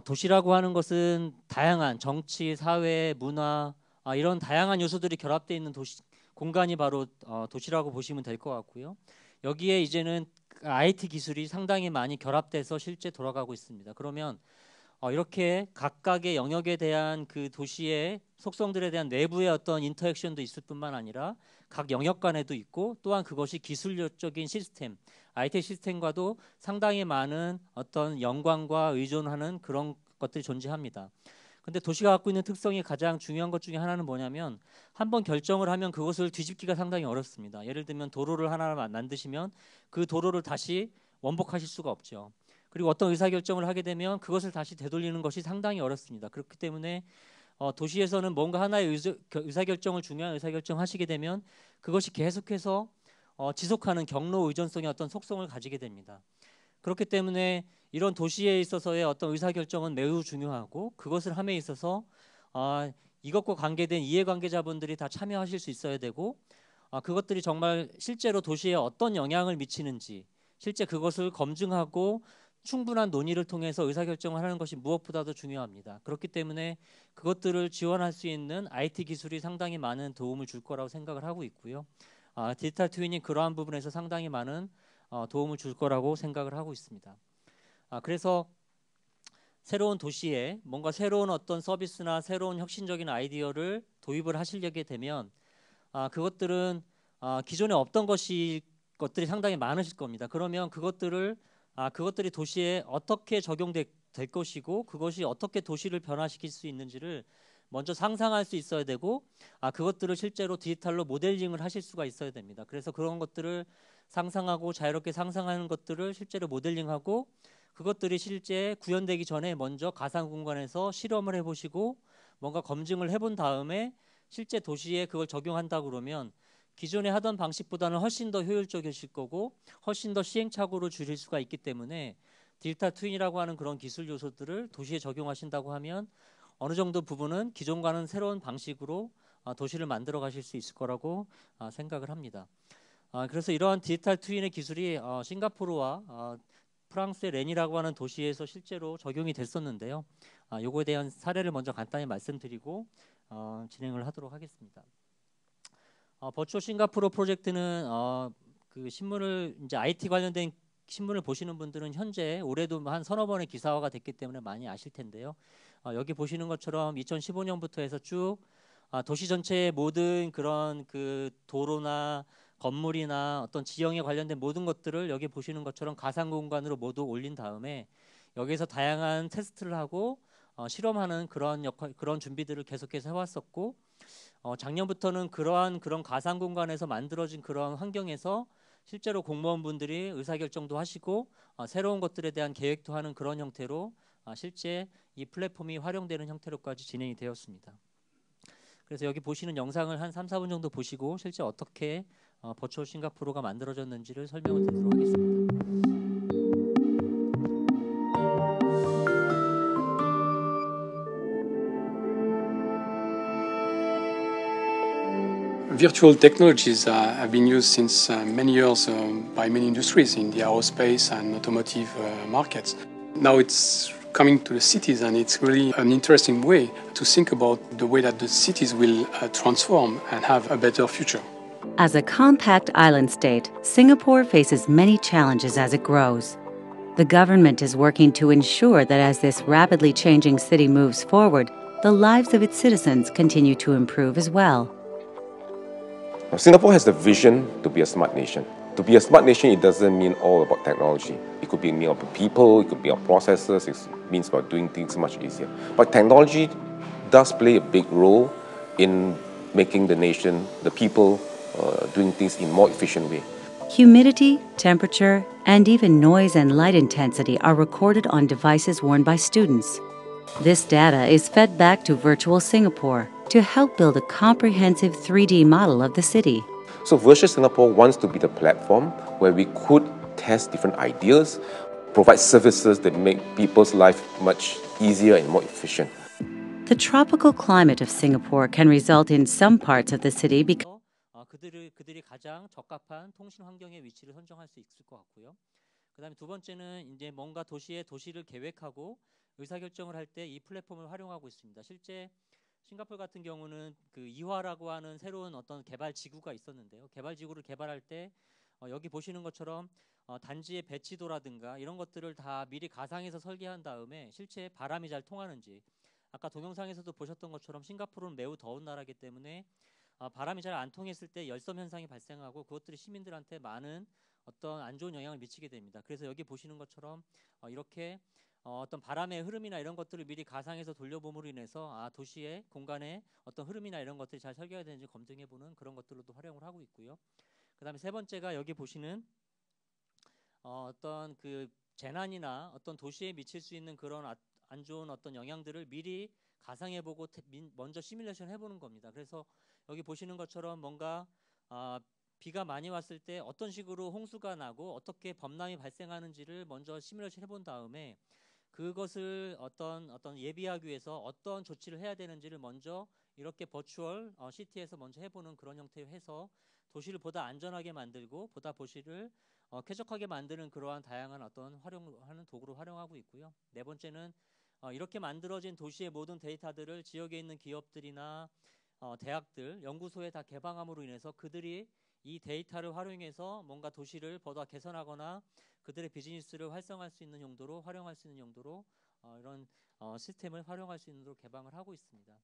도시라고 하는 것은 다양한 정치, 사회, 문화 이런 다양한 요소들이 결합되어 있는 공간이 바로 도시라고 보시면 될 것 같고요. 여기에 이제는 IT 기술이 상당히 많이 결합돼서 실제 돌아가고 있습니다. 그러면 이렇게 각각의 영역에 대한 그 도시의 속성들에 대한 내부의 어떤 인터랙션도 있을 뿐만 아니라 각 영역 간에도 있고, 또한 그것이 기술적인 시스템, IT 시스템과도 상당히 많은 어떤 연관과 의존하는 그런 것들이 존재합니다. 근데 도시가 갖고 있는 특성이 가장 중요한 것 중에 하나는 뭐냐면, 한번 결정을 하면 그것을 뒤집기가 상당히 어렵습니다. 예를 들면 도로를 하나 만드시면 그 도로를 다시 원복하실 수가 없죠. 그리고 어떤 의사결정을 하게 되면 그것을 다시 되돌리는 것이 상당히 어렵습니다. 그렇기 때문에 도시에서는 뭔가 하나의 의사결정을, 중요한 의사결정을 하시게 되면 그것이 계속해서 지속하는 경로 의존성의 어떤 속성을 가지게 됩니다. 그렇기 때문에 이런 도시에 있어서의 어떤 의사결정은 매우 중요하고, 그것을 함에 있어서 이것과 관계된 이해관계자분들이 다 참여하실 수 있어야 되고, 그것들이 정말 실제로 도시에 어떤 영향을 미치는지 실제 그것을 검증하고 충분한 논의를 통해서 의사결정을 하는 것이 무엇보다도 중요합니다. 그렇기 때문에 그것들을 지원할 수 있는 IT 기술이 상당히 많은 도움을 줄 거라고 생각을 하고 있고요. 디지털 트윈이 그러한 부분에서 상당히 많은 도움을 줄 거라고 생각을 하고 있습니다. 그래서 새로운 도시에 뭔가 새로운 어떤 서비스나 새로운 혁신적인 아이디어를 도입을 하시려게 되면 그것들은 기존에 없던 것들이 상당히 많으실 겁니다. 그러면 그것들이 도시에 어떻게 적용될 것이고, 그것이 어떻게 도시를 변화시킬 수 있는지를 먼저 상상할 수 있어야 되고, 그것들을 실제로 디지털로 모델링을 하실 수가 있어야 됩니다. 그래서 그런 것들을 상상하고, 자유롭게 상상하는 것들을 실제로 모델링하고, 그것들이 실제 구현되기 전에 먼저 가상 공간에서 실험을 해보시고 뭔가 검증을 해본 다음에 실제 도시에 그걸 적용한다 그러면 기존에 하던 방식보다는 훨씬 더 효율적이실 거고, 훨씬 더 시행착오를 줄일 수가 있기 때문에 디지털 트윈이라고 하는 그런 기술 요소들을 도시에 적용하신다고 하면 어느 정도 부분은 기존과는 새로운 방식으로 도시를 만들어 가실 수 있을 거라고 생각을 합니다. 그래서 이러한 디지털 트윈의 기술이 싱가포르와 프랑스의 렌이라고 하는 도시에서 실제로 적용이 됐었는데요. 요거에 대한 사례를 먼저 간단히 말씀드리고 진행을 하도록 하겠습니다. 버추어 싱가포르 프로젝트는 그 신문을 이제 IT 관련된 신문을 보시는 분들은 현재 올해도 한 서너 번의 기사화가 됐기 때문에 많이 아실 텐데요. 여기 보시는 것처럼 2015년부터 해서 쭉 도시 전체의 모든 그런 그 도로나 건물이나 어떤 지형에 관련된 모든 것들을 여기 보시는 것처럼 가상 공간으로 모두 올린 다음에 여기서 다양한 테스트를 하고 실험하는 그런 준비들을 계속해서 해왔었고, 작년부터는 그런 가상 공간에서 만들어진 그런 환경에서 실제로 공무원분들이 의사결정도 하시고 새로운 것들에 대한 계획도 하는 그런 형태로 실제 이 플랫폼이 활용되는 형태로까지 진행이 되었습니다. 그래서 여기 보시는 영상을 한 3, 4분 정도 보시고 실제 어떻게 버추어 싱가포르가 만들어졌는지를 설명을 드리도록 하겠습니다. Virtual technologies have been used since many years by many industries in the aerospace and automotive markets. Now it's coming to the cities, and it's really an interesting way to think about the way that the cities will transform and have a better future. As a compact island state, Singapore faces many challenges as it grows. The government is working to ensure that as this rapidly changing city moves forward, the lives of its citizens continue to improve as well. Singapore has the vision to be a smart nation. To be a smart nation, it doesn't mean all about technology. It could be about people, it could be about processes, it means about doing things much easier. But technology does play a big role in making the nation, the people, doing things in a more efficient way. Humidity, temperature, and even noise and light intensity are recorded on devices worn by students. This data is fed back to Virtual Singapore to help build a comprehensive 3D model of the city. So Virtual Singapore wants to be the platform where we could test different ideas, provide services that make people's life much easier and more efficient. The tropical climate of Singapore can result in some parts of the city because 그들이 가장 적합한 통신 환경의 위치를 선정할 수 있을 것 같고요. 그다음에 두 번째는 이제 뭔가 도시를 계획하고 의사결정을 할 때 이 플랫폼을 활용하고 있습니다. 실제 싱가포르 같은 경우는 그 이화라고 하는 새로운 어떤 개발 지구가 있었는데요. 개발 지구를 개발할 때 여기 보시는 것처럼 단지의 배치도라든가 이런 것들을 다 미리 가상해서 설계한 다음에 실제 바람이 잘 통하는지, 아까 동영상에서도 보셨던 것처럼 싱가포르는 매우 더운 나라이기 때문에 바람이 잘 안 통했을 때 열섬 현상이 발생하고 그것들이 시민들한테 많은 어떤 안 좋은 영향을 미치게 됩니다. 그래서 여기 보시는 것처럼 이렇게 어떤 바람의 흐름이나 이런 것들을 미리 가상해서 돌려봄으로 인해서 도시의 공간의 어떤 흐름이나 이런 것들이 잘 설계가 되는지 검증해보는 그런 것들로도 활용을 하고 있고요. 그 다음에 세 번째가 여기 보시는 어떤 그 재난이나 어떤 도시에 미칠 수 있는 그런 안 좋은 어떤 영향들을 미리 가상해보고 먼저 시뮬레이션 해보는 겁니다. 그래서 여기 보시는 것처럼 뭔가 비가 많이 왔을 때 어떤 식으로 홍수가 나고 어떻게 범람이 발생하는지를 먼저 시뮬레이션 해본 다음에 그것을 어떤 예비하기 위해서 어떤 조치를 해야 되는지를 먼저 이렇게 버추얼 시티에서 먼저 해보는 그런 형태로 해서 도시를 보다 안전하게 만들고 보다 도시를 쾌적하게 만드는 그러한 다양한 어떤 활용하는 도구로 활용하고 있고요. 네 번째는 이렇게 만들어진 도시의 모든 데이터들을 지역에 있는 기업들이나 대학들, 연구소에 다 개방함으로 인해서 그들이 이 데이터를 활용해서 뭔가 도시를 보다 개선하거나 그들의 비즈니스를 활성화할 수 있는 용도로 활용할 수 있는 용도로 이런 시스템을 활용할 수 있는 용도로 개방을 하고 있습니다.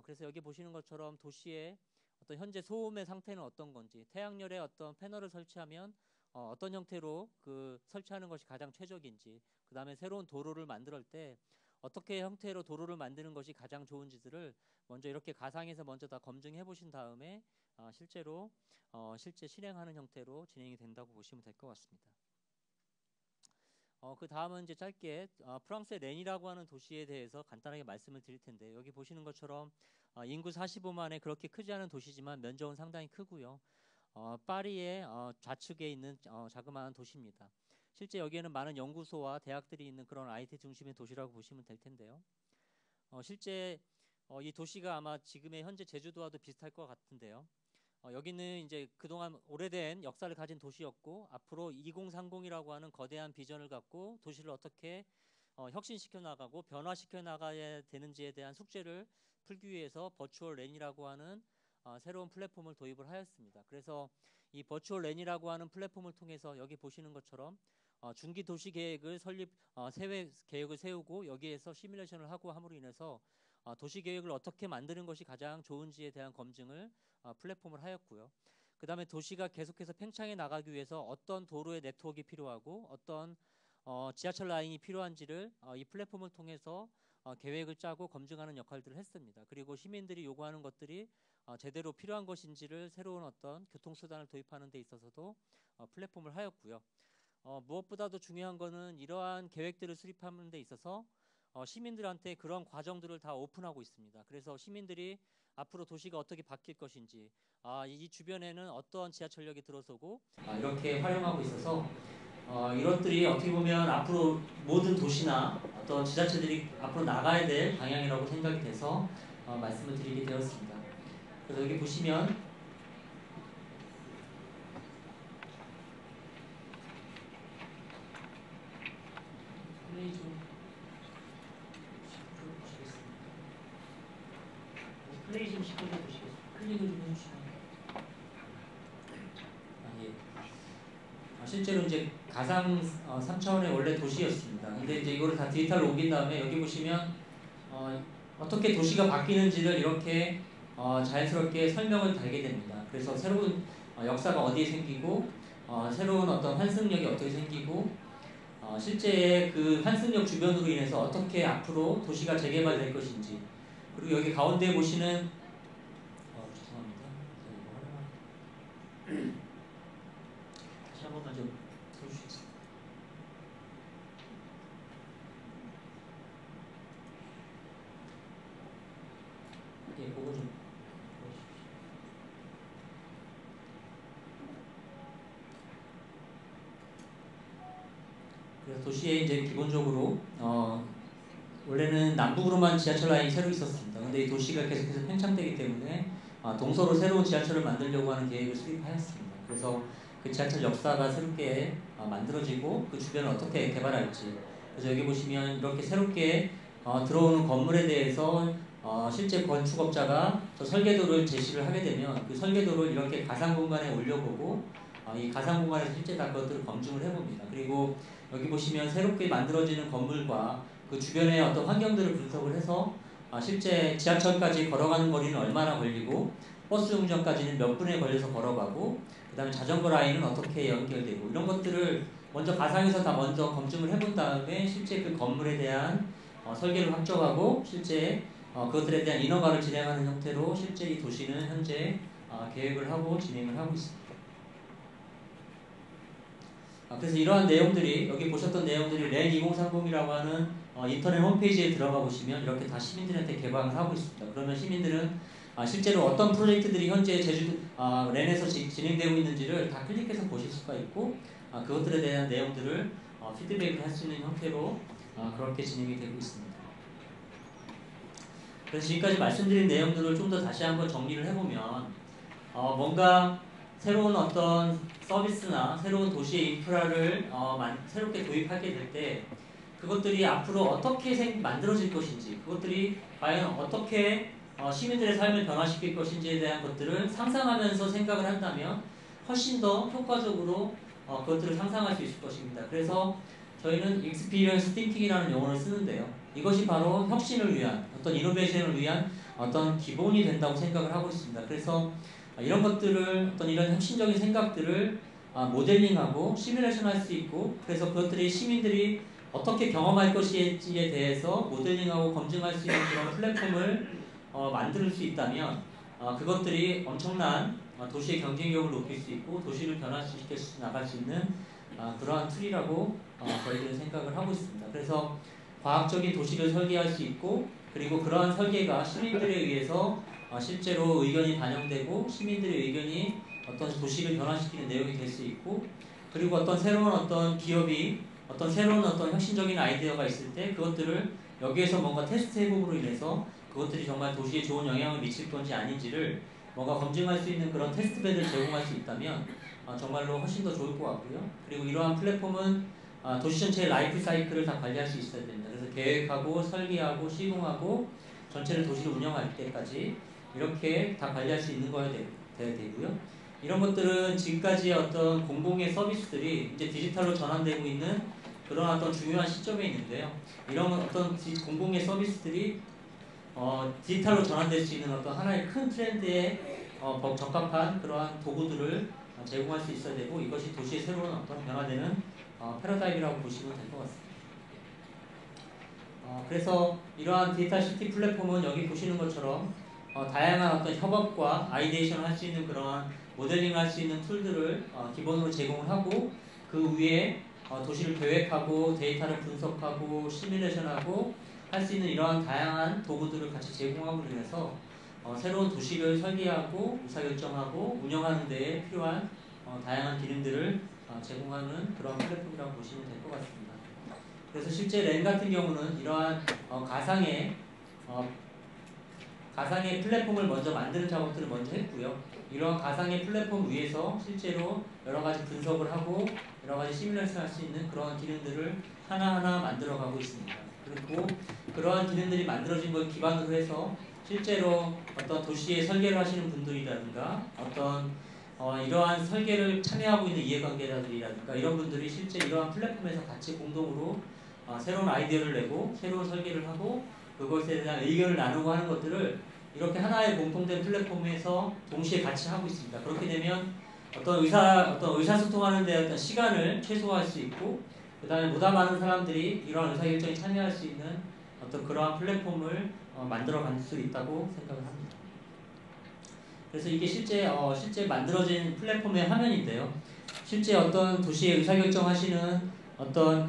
그래서 여기 보시는 것처럼 도시의 어떤 현재 소음의 상태는 어떤 건지, 태양열에 어떤 패널을 설치하면 어떤 형태로 그 설치하는 것이 가장 최적인지, 그 다음에 새로운 도로를 만들 때 어떻게 형태로 도로를 만드는 것이 가장 좋은지들을 먼저 이렇게 가상에서 먼저 다 검증해 보신 다음에 실제로 실제 실행하는 형태로 진행이 된다고 보시면 될 것 같습니다. 그 다음은 이제 짧게 프랑스의 렌이라고 하는 도시에 대해서 간단하게 말씀을 드릴 텐데, 여기 보시는 것처럼 인구 45만의 그렇게 크지 않은 도시지만 면적은 상당히 크고요. 파리의 좌측에 있는 자그마한 도시입니다. 실제 여기에는 많은 연구소와 대학들이 있는 그런 IT 중심의 도시라고 보시면 될 텐데요. 실제 이 도시가 아마 지금의 현재 제주도와도 비슷할 것 같은데요. 여기는 이제 그동안 오래된 역사를 가진 도시였고 앞으로 2030이라고 하는 거대한 비전을 갖고 도시를 어떻게 혁신시켜 나가고 변화시켜 나가야 되는지에 대한 숙제를 풀기 위해서 버추얼 랜이라고 하는 새로운 플랫폼을 도입을 하였습니다. 그래서 이 버추얼 랜이라고 하는 플랫폼을 통해서 여기 보시는 것처럼 중기 도시 계획을 계획을 세우고 여기에서 시뮬레이션을 하고 함으로 인해서 도시 계획을 어떻게 만드는 것이 가장 좋은지에 대한 검증을 플랫폼을 하였고요. 그 다음에 도시가 계속해서 팽창해 나가기 위해서 어떤 도로의 네트워크가 필요하고 어떤 지하철 라인이 필요한지를 이 플랫폼을 통해서 계획을 짜고 검증하는 역할들을 했습니다. 그리고 시민들이 요구하는 것들이 제대로 필요한 것인지를 새로운 어떤 교통수단을 도입하는 데 있어서도 플랫폼을 하였고요. 무엇보다도 중요한 것은 이러한 계획들을 수립하는 데 있어서 시민들한테 그런 과정들을 다 오픈하고 있습니다. 그래서 시민들이 앞으로 도시가 어떻게 바뀔 것인지, 이 주변에는 어떤 지하철역이 들어서고 이렇게 활용하고 있어서 이것들이 어떻게 보면 앞으로 모든 도시나 어떤 지자체들이 앞으로 나가야 될 방향이라고 생각이 돼서 말씀을 드리게 되었습니다. 그래서 여기 보시면 플레이 좀 보시겠습니다. 플레이 좀 시켜서 보시겠습니다. 클릭을 좀 해주시면. 실제로 이제 가상 3차원의 원래 도시였습니다. 근데 이제 이거를 다 디지털로 옮긴 다음에 여기 보시면 어떻게 도시가 바뀌는지를 이렇게 자연스럽게 설명을 달게 됩니다. 그래서 새로운 역사가 어디에 생기고 새로운 어떤 환승역이 어떻게 생기고 실제 그 환승역 주변으로 인해서 어떻게 앞으로 도시가 재개발될 것인지, 그리고 여기 가운데 보시는 죄송합니다. 다시 한 번만 좀 보여주시겠습니다. 예, 그거 좀 보여주십시오. 그래서 도시에 이제 기본적으로 원래는 남북으로만 지하철 라인이 새로 있었습니다. 근데 이 도시가 계속해서 팽창되기 때문에 동서로 새로운 지하철을 만들려고 하는 계획을 수립하였습니다. 그래서 그 지하철 역사가 새롭게 만들어지고 그 주변을 어떻게 개발할지, 그래서 여기 보시면 이렇게 새롭게 들어오는 건물에 대해서 실제 건축업자가 저 설계도를 제시를 하게 되면 그 설계도를 이렇게 가상 공간에 올려보고 이 가상 공간에서 실제 다 그것들을 검증을 해봅니다. 그리고 여기 보시면 새롭게 만들어지는 건물과 그 주변의 어떤 환경들을 분석을 해서 실제 지하철까지 걸어가는 거리는 얼마나 걸리고 버스 운전까지는 몇 분에 걸려서 걸어가고 그 다음에 자전거 라인은 어떻게 연결되고 이런 것들을 먼저 가상에서 다 먼저 검증을 해본 다음에 실제 그 건물에 대한 설계를 확정하고 실제 그것들에 대한 인허가를 진행하는 형태로 실제 이 도시는 현재 계획을 하고 진행을 하고 있습니다. 그래서 이러한 내용들이 여기 보셨던 내용들이 렌 2030이라고 하는 인터넷 홈페이지에 들어가 보시면 이렇게 다 시민들한테 개방을 하고 있습니다. 그러면 시민들은 실제로 어떤 프로젝트들이 현재 제주도 렌에서 진행되고 있는지를 다 클릭해서 보실 수가 있고 그것들에 대한 내용들을 피드백을 할 수 있는 형태로 그렇게 진행이 되고 있습니다. 그래서 지금까지 말씀드린 내용들을 좀 더 다시 한번 정리를 해보면 뭔가 새로운 어떤 서비스나 새로운 도시의 인프라를 새롭게 도입하게 될 때 그것들이 앞으로 어떻게 만들어질 것인지 그것들이 과연 어떻게 시민들의 삶을 변화시킬 것인지에 대한 것들을 상상하면서 생각을 한다면 훨씬 더 효과적으로 그것들을 상상할 수 있을 것입니다. 그래서 저희는 Experience Thinking이라는 용어를 쓰는데요. 이것이 바로 혁신을 위한 어떤 이노베이션을 위한 어떤 기본이 된다고 생각을 하고 있습니다. 그래서 이런 것들을 어떤 이런 혁신적인 생각들을 모델링하고 시뮬레이션 할 수 있고 그래서 그것들이 시민들이 어떻게 경험할 것인지에 대해서 모델링하고 검증할 수 있는 그런 플랫폼을 만들 수 있다면 그것들이 엄청난 도시의 경쟁력을 높일 수 있고 도시를 변화시켜 나갈 수 있는 그러한 툴이라고 저희들은 생각을 하고 있습니다. 그래서 과학적인 도시를 설계할 수 있고 그리고 그러한 설계가 시민들에 의해서 실제로 의견이 반영되고 시민들의 의견이 어떤 도시를 변화시키는 내용이 될 수 있고 그리고 어떤 새로운 어떤 기업이 어떤 새로운 어떤 혁신적인 아이디어가 있을 때 그것들을 여기에서 뭔가 테스트 해봄으로 인해서 그것들이 정말 도시에 좋은 영향을 미칠 건지 아닌지를 뭔가 검증할 수 있는 그런 테스트베드를 제공할 수 있다면 정말로 훨씬 더 좋을 것 같고요. 그리고 이러한 플랫폼은 도시 전체의 라이프 사이클을 다 관리할 수 있어야 됩니다. 그래서 계획하고 설계하고 시공하고 전체를 도시를 운영할 때까지 이렇게 다 관리할 수 있는 거여야 되고요. 이런 것들은 지금까지의 어떤 공공의 서비스들이 이제 디지털로 전환되고 있는 그런 어떤 중요한 시점에 있는데요. 이런 어떤 공공의 서비스들이 디지털로 전환될 수 있는 어떤 하나의 큰 트렌드에 적합한 그러한 도구들을 제공할 수 있어야 되고 이것이 도시의 새로운 어떤 변화되는 패러다임이라고 보시면 될 것 같습니다. 그래서 이러한 디지털 시티 플랫폼은 여기 보시는 것처럼 다양한 어떤 협업과 아이데이션을 할 수 있는 그러한 모델링을 할 수 있는 툴들을 기본으로 제공을 하고 그 위에 도시를 계획하고 데이터를 분석하고 시뮬레이션하고 할 수 있는 이러한 다양한 도구들을 같이 제공함으로 인해서 새로운 도시를 설계하고 의사결정하고 운영하는 데에 필요한 다양한 기능들을 제공하는 그런 플랫폼이라고 보시면 될 것 같습니다. 그래서 실제 렌 같은 경우는 이러한 가상의 플랫폼을 먼저 만드는 작업들을 먼저 했고요. 이러한 가상의 플랫폼 위에서 실제로 여러 가지 분석을 하고 여러 가지 시뮬레이션 할 수 있는 그런 기능들을 하나하나 만들어가고 있습니다. 그리고 그러한 기능들이 만들어진 걸 기반으로 해서 실제로 어떤 도시의 설계를 하시는 분들이라든가 어떤 이러한 설계를 참여하고 있는 이해관계자들이라든가 이런 분들이 실제 이러한 플랫폼에서 같이 공동으로 새로운 아이디어를 내고 새로운 설계를 하고 그것에 대한 의견을 나누고 하는 것들을 이렇게 하나의 공통된 플랫폼에서 동시에 같이 하고 있습니다. 그렇게 되면 어떤 의사소통하는 데 어떤 시간을 최소화할 수 있고 그 다음에 보다 많은 사람들이 이러한 의사결정에 참여할 수 있는 어떤 그러한 플랫폼을 만들어갈 수 있다고 생각을 합니다. 그래서 이게 실제 만들어진 플랫폼의 화면인데요. 실제 어떤 도시의 의사결정하시는 어떤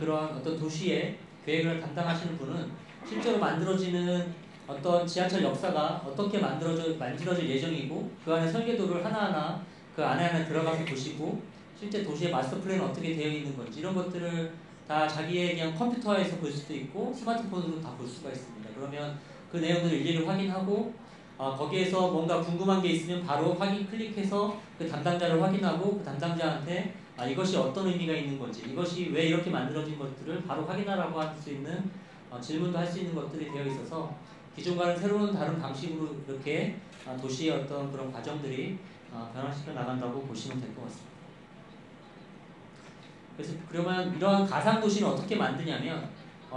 도시의 계획을 담당하시는 분은 실제로 만들어지는 어떤 지하철 역사가 어떻게 만들어질 예정이고 그 안에 설계도를 하나하나 그 안에 들어가서 보시고 실제 도시의 마스터 플랜은 어떻게 되어 있는 건지 이런 것들을 다 자기의 그냥 컴퓨터에서 볼 수도 있고 스마트폰으로 다 볼 수가 있습니다. 그러면 그 내용들을 일일이 확인하고 거기에서 뭔가 궁금한 게 있으면 바로 클릭해서 그 담당자를 확인하고 그 담당자한테 이것이 어떤 의미가 있는 건지 이것이 왜 이렇게 만들어진 것들을 바로 확인하라고 할 수 있는 질문도 할 수 있는 것들이 되어 있어서 기존과는 새로운 다른 방식으로 이렇게 도시의 어떤 그런 과정들이 변화시켜 나간다고 보시면 될 것 같습니다. 그래서 그러면 이러한 가상 도시는 어떻게 만드냐면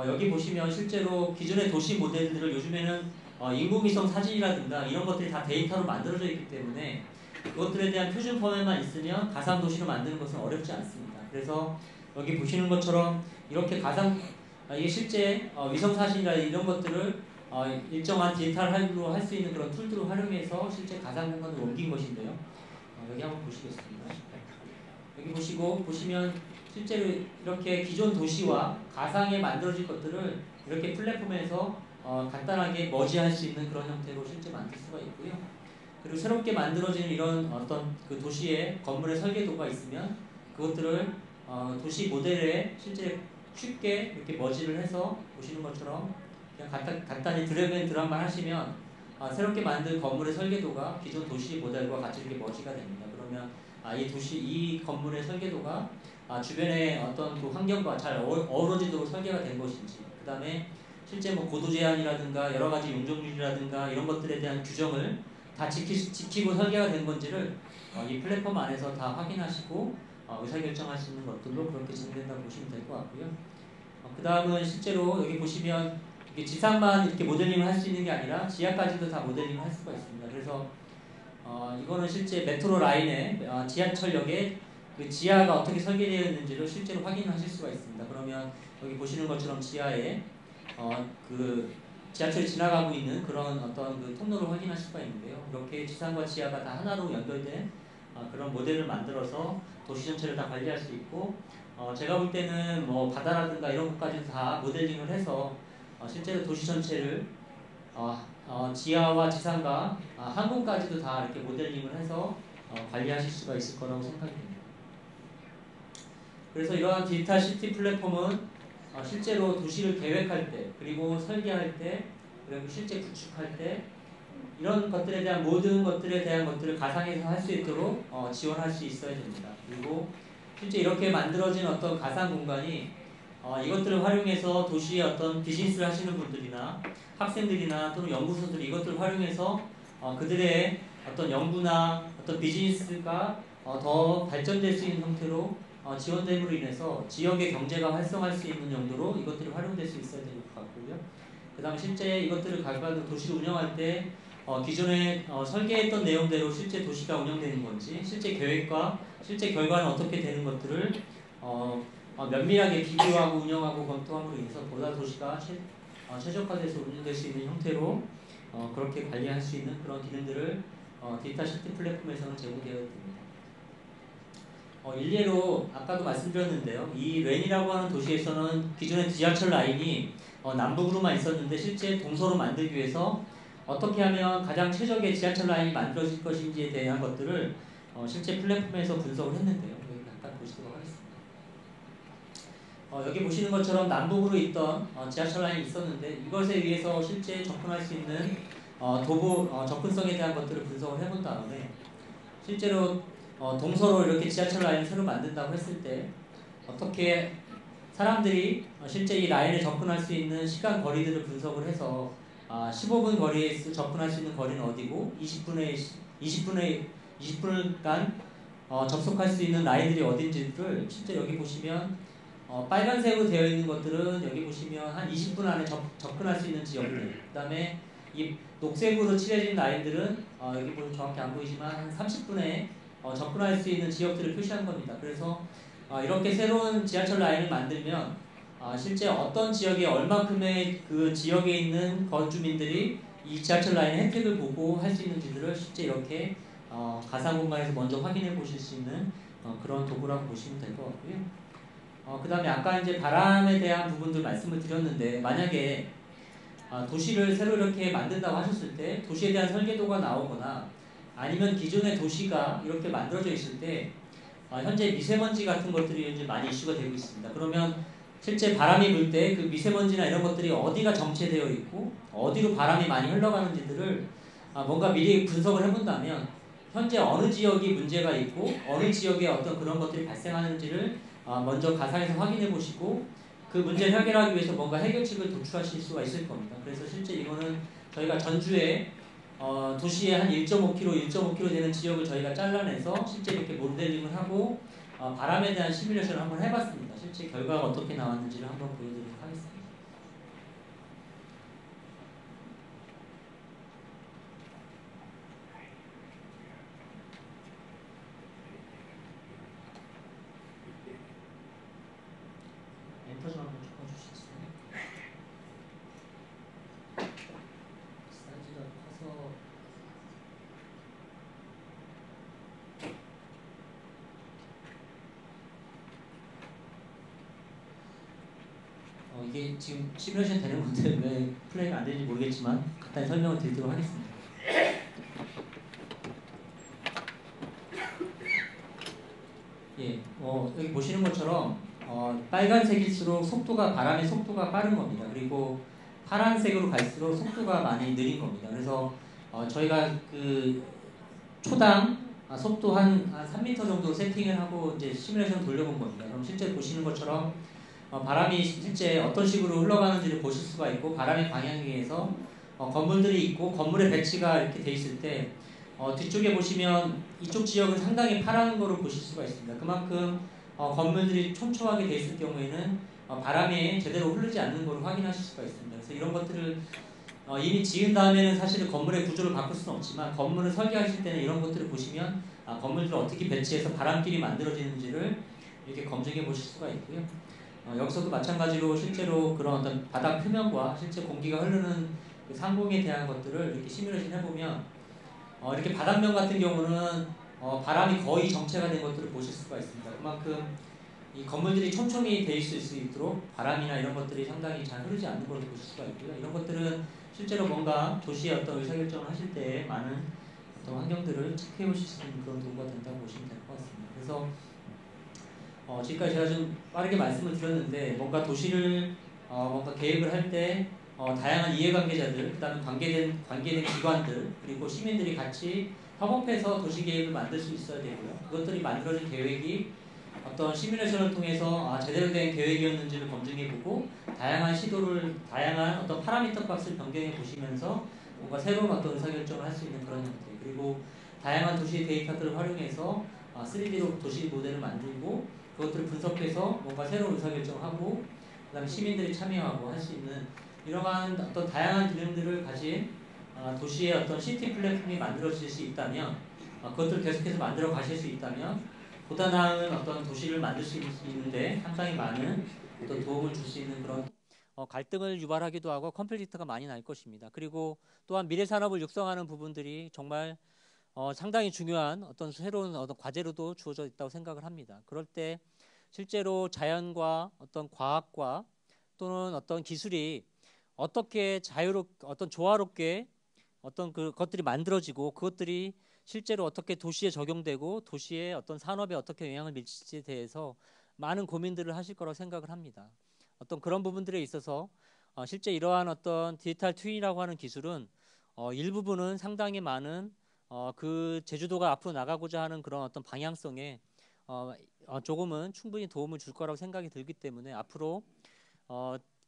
여기 보시면 실제로 기존의 도시 모델들을 요즘에는 인공위성 사진이라든가 이런 것들이 다 데이터로 만들어져 있기 때문에 그것들에 대한 표준 포맷만 있으면 가상 도시를 만드는 것은 어렵지 않습니다. 그래서 여기 보시는 것처럼 이렇게 이게 실제 위성 사진이나 이런 것들을 일정한 디지털로 할 수 있는 그런 툴들을 활용해서 실제 가상 공간으로 옮긴 것인데요. 여기 한번 보시겠습니다. 여기 보시면 실제로 이렇게 기존 도시와 가상에 만들어질 것들을 이렇게 플랫폼에서 간단하게 머지할 수 있는 그런 형태로 실제 만들 수가 있고요. 그리고 새롭게 만들어지는 이런 어떤 그 도시의 건물의 설계도가 있으면 그것들을 도시 모델에 실제 쉽게 이렇게 머지를 해서 보시는 것처럼 그냥 간단히 드래그 앤 드랍만 하시면 새롭게 만든 건물의 설계도가 기존 도시 모델과 같이 이렇게 머지가 됩니다. 그러면 이 건물의 설계도가 주변의 어떤 그 환경과 잘 어우러지도록 설계가 된 것인지, 그 다음에 실제 뭐 고도 제한이라든가 여러 가지 용적률이라든가 이런 것들에 대한 규정을 다 지키고 설계가 된 건지를 이 플랫폼 안에서 다 확인하시고 의사결정할 수 있는 것들로 그렇게 진행된다고 보시면 될 것 같고요. 그 다음은 실제로 여기 보시면 이게 지상만 이렇게 모델링을 할 수 있는 게 아니라 지하까지도 다 모델링을 할 수가 있습니다. 그래서 이거는 실제 메트로 라인의 지하철역의 그 지하가 어떻게 설계되어 있는지를 실제로 확인하실 수가 있습니다. 그러면 여기 보시는 것처럼 지하에 그 지하철이 지나가고 있는 그런 어떤 그 통로를 확인하실 수가 있는데요. 이렇게 지상과 지하가 다 하나로 연결된 그런 모델을 만들어서 도시 전체를 다 관리할 수 있고, 제가 볼 때는 뭐 바다라든가 이런 것까지도 다 모델링을 해서 실제로 도시 전체를 지하와 지상과 항공까지도 다 이렇게 모델링을 해서 관리하실 수가 있을 거라고 생각이 듭니다. 그래서 이러한 디지털 시티 플랫폼은 실제로 도시를 계획할 때, 그리고 설계할 때, 그리고 실제 구축할 때 이런 것들에 대한 모든 것들에 대한 것들을 가상에서 할 수 있도록 지원할 수 있어야 됩니다. 그리고 실제 이렇게 만들어진 어떤 가상 공간이 이것들을 활용해서 도시의 어떤 비즈니스를 하시는 분들이나 학생들이나 또는 연구소들이 이것들을 활용해서 그들의 어떤 연구나 어떤 비즈니스가 더 발전될 수 있는 형태로 지원됨으로 인해서 지역의 경제가 활성화할 수 있는 용도로 이것들이 활용될 수 있어야 될 것 같고요. 그 다음 실제 이것들을 가지고 도시를 운영할 때 기존에 설계했던 내용대로 실제 도시가 운영되는 건지, 실제 계획과 실제 결과는 어떻게 되는 것들을 면밀하게 비교하고 운영하고 검토함으로 인해서 보다 도시가 최적화돼서 운영될 수 있는 형태로 그렇게 관리할 수 있는 그런 기능들을 디지털 시티 플랫폼에서는 제공되어 있습니다. 일례로 아까도 말씀드렸는데요. 이 렌이라고 하는 도시에서는 기존의 지하철 라인이 남북으로만 있었는데 실제 동서로 만들기 위해서 어떻게 하면 가장 최적의 지하철 라인이 만들어질 것인지에 대한 것들을 실제 플랫폼에서 분석을 했는데요. 여기 잠깐 보시도록 하겠습니다. 여기 보시는 것처럼 남북으로 있던 지하철 라인이 있었는데 이것에 의해서 실제 접근할 수 있는 도보 접근성에 대한 것들을 분석을 해본 다음에 실제로 동서로 이렇게 지하철 라인을 새로 만든다고 했을 때 어떻게 사람들이 실제 이 라인에 접근할 수 있는 시간 거리들을 분석을 해서 15분 거리에 접근할 수 있는 거리는 어디고 20분간 접속할 수 있는 라인들이 어딘지를 실제 여기 보시면 빨간색으로 되어 있는 것들은 여기 보시면 한 20분 안에 접근할 수 있는 지역들, 그 다음에 이 녹색으로 칠해진 라인들은 여기 보면 정확히 안 보이지만 한 30분에 접근할 수 있는 지역들을 표시한 겁니다. 그래서 이렇게 새로운 지하철 라인을 만들면 실제 어떤 지역에 얼만큼의 그 지역에 있는 거주민들이 이 지하철 라인의 혜택을 보고 할 수 있는지들을 실제 이렇게 가상 공간에서 먼저 확인해 보실 수 있는 그런 도구라고 보시면 될 것 같고요. 그 다음에 아까 이제 바람에 대한 부분들 말씀을 드렸는데, 만약에 도시를 새로 이렇게 만든다고 하셨을 때 도시에 대한 설계도가 나오거나 아니면 기존의 도시가 이렇게 만들어져 있을 때 현재 미세먼지 같은 것들이 이제 많이 이슈가 되고 있습니다. 그러면 실제 바람이 불 때 그 미세먼지나 이런 것들이 어디가 정체되어 있고 어디로 바람이 많이 흘러가는지들을 뭔가 미리 분석을 해본다면 현재 어느 지역이 문제가 있고 어느 지역에 어떤 그런 것들이 발생하는지를 먼저 가상에서 확인해 보시고 그 문제를 해결하기 위해서 뭔가 해결책을 도출하실 수가 있을 겁니다. 그래서 실제 이거는 저희가 전주에 도시의 한 1.5km 되는 지역을 저희가 잘라내서 실제 이렇게 모델링을 하고 바람에 대한 시뮬레이션을 한번 해봤습니다. 실제 결과가 어떻게 나왔는지를 한번 보여드리도록 하겠습니다. 엔터 좀 한번 쳐주시겠어요? 사이즈가 커서 이게 지금 시뮬레이션 되는 건데 왜 플레이가 안 되는지 모르겠지만 간단히 설명을 드리도록 하겠습니다. 예, 여기 보시는 것처럼 빨간색일수록 바람의 속도가 빠른 겁니다. 그리고 파란색으로 갈수록 속도가 많이 느린 겁니다. 그래서 저희가 그 초당 속도 한 3m 정도 세팅을 하고 이제 시뮬레이션을 돌려본 겁니다. 그럼 실제 보시는 것처럼 바람이 실제 어떤 식으로 흘러가는지를 보실 수가 있고, 바람의 방향에 의해서 건물들이 있고 건물의 배치가 이렇게 돼 있을 때 뒤쪽에 보시면 이쪽 지역은 상당히 파란 거로 보실 수가 있습니다. 그만큼 건물들이 촘촘하게 돼 있을 경우에는 바람이 제대로 흐르지 않는 걸 확인하실 수가 있습니다. 그래서 이런 것들을 이미 지은 다음에는 사실 건물의 구조를 바꿀 수는 없지만, 건물을 설계하실 때는 이런 것들을 보시면 건물들을 어떻게 배치해서 바람길이 만들어지는지를 이렇게 검증해 보실 수가 있고요. 여기서도 마찬가지로 실제로 그런 어떤 바닥 표면과 실제 공기가 흐르는 그 상공에 대한 것들을 이렇게 시뮬레이션 해보면 이렇게 바닥면 같은 경우는 바람이 거의 정체가 된 것들을 보실 수가 있습니다. 그만큼 이 건물들이 촘촘히 돼 있을 수 있도록 바람이나 이런 것들이 상당히 잘 흐르지 않는 걸로 보실 수가 있고요. 이런 것들은 실제로 뭔가 도시의 어떤 의사결정을 하실 때 많은 어떤 환경들을 체크해 보실 수 있는 그런 도구가 된다고 보시면 될 것 같습니다. 그래서 지금까지 제가 좀 빠르게 말씀을 드렸는데, 뭔가 도시를 뭔가 계획을 할 때 다양한 이해관계자들, 그다음에 관계된 기관들, 그리고 시민들이 같이 협업해서 도시 계획을 만들 수 있어야 되고요. 그것들이 만들어진 계획이 어떤 시뮬레이션을 통해서 제대로 된 계획이었는지를 검증해보고, 다양한 어떤 파라미터 값을 변경해 보시면서 뭔가 새로운 어떤 의사결정을 할 수 있는 그런 형태, 그리고 다양한 도시 데이터들을 활용해서 3D로 도시 모델을 만들고 그것들을 분석해서 뭔가 새로운 의사결정하고, 그다음에 시민들이 참여하고 할 수 있는 이러한 어떤 다양한 기능들을 가진 도시의 어떤 시티 플랫폼이 만들어질 수 있다면, 그것들을 계속해서 만들어 가실 수 있다면 보다 나은 어떤 도시를 만들 수 있는데 상당히 많은 어떤 도움을 줄 수 있는 그런 갈등을 유발하기도 하고 컨플릭트가 많이 날 것입니다. 그리고 또한 미래 산업을 육성하는 부분들이 정말 상당히 중요한 어떤 새로운 어떤 과제로도 주어져 있다고 생각을 합니다. 그럴 때 실제로 자연과 어떤 과학과 또는 어떤 기술이 어떻게 어떤 조화롭게 어떤 것들이 만들어지고, 그것들이 실제로 어떻게 도시에 적용되고 도시의 어떤 산업에 어떻게 영향을 미칠지에 대해서 많은 고민들을 하실 거라고 생각을 합니다. 어떤 그런 부분들에 있어서 실제 이러한 어떤 디지털 트윈이라고 하는 기술은 일부분은 상당히 많은 그 제주도가 앞으로 나가고자 하는 그런 어떤 방향성에 조금은 충분히 도움을 줄 거라고 생각이 들기 때문에, 앞으로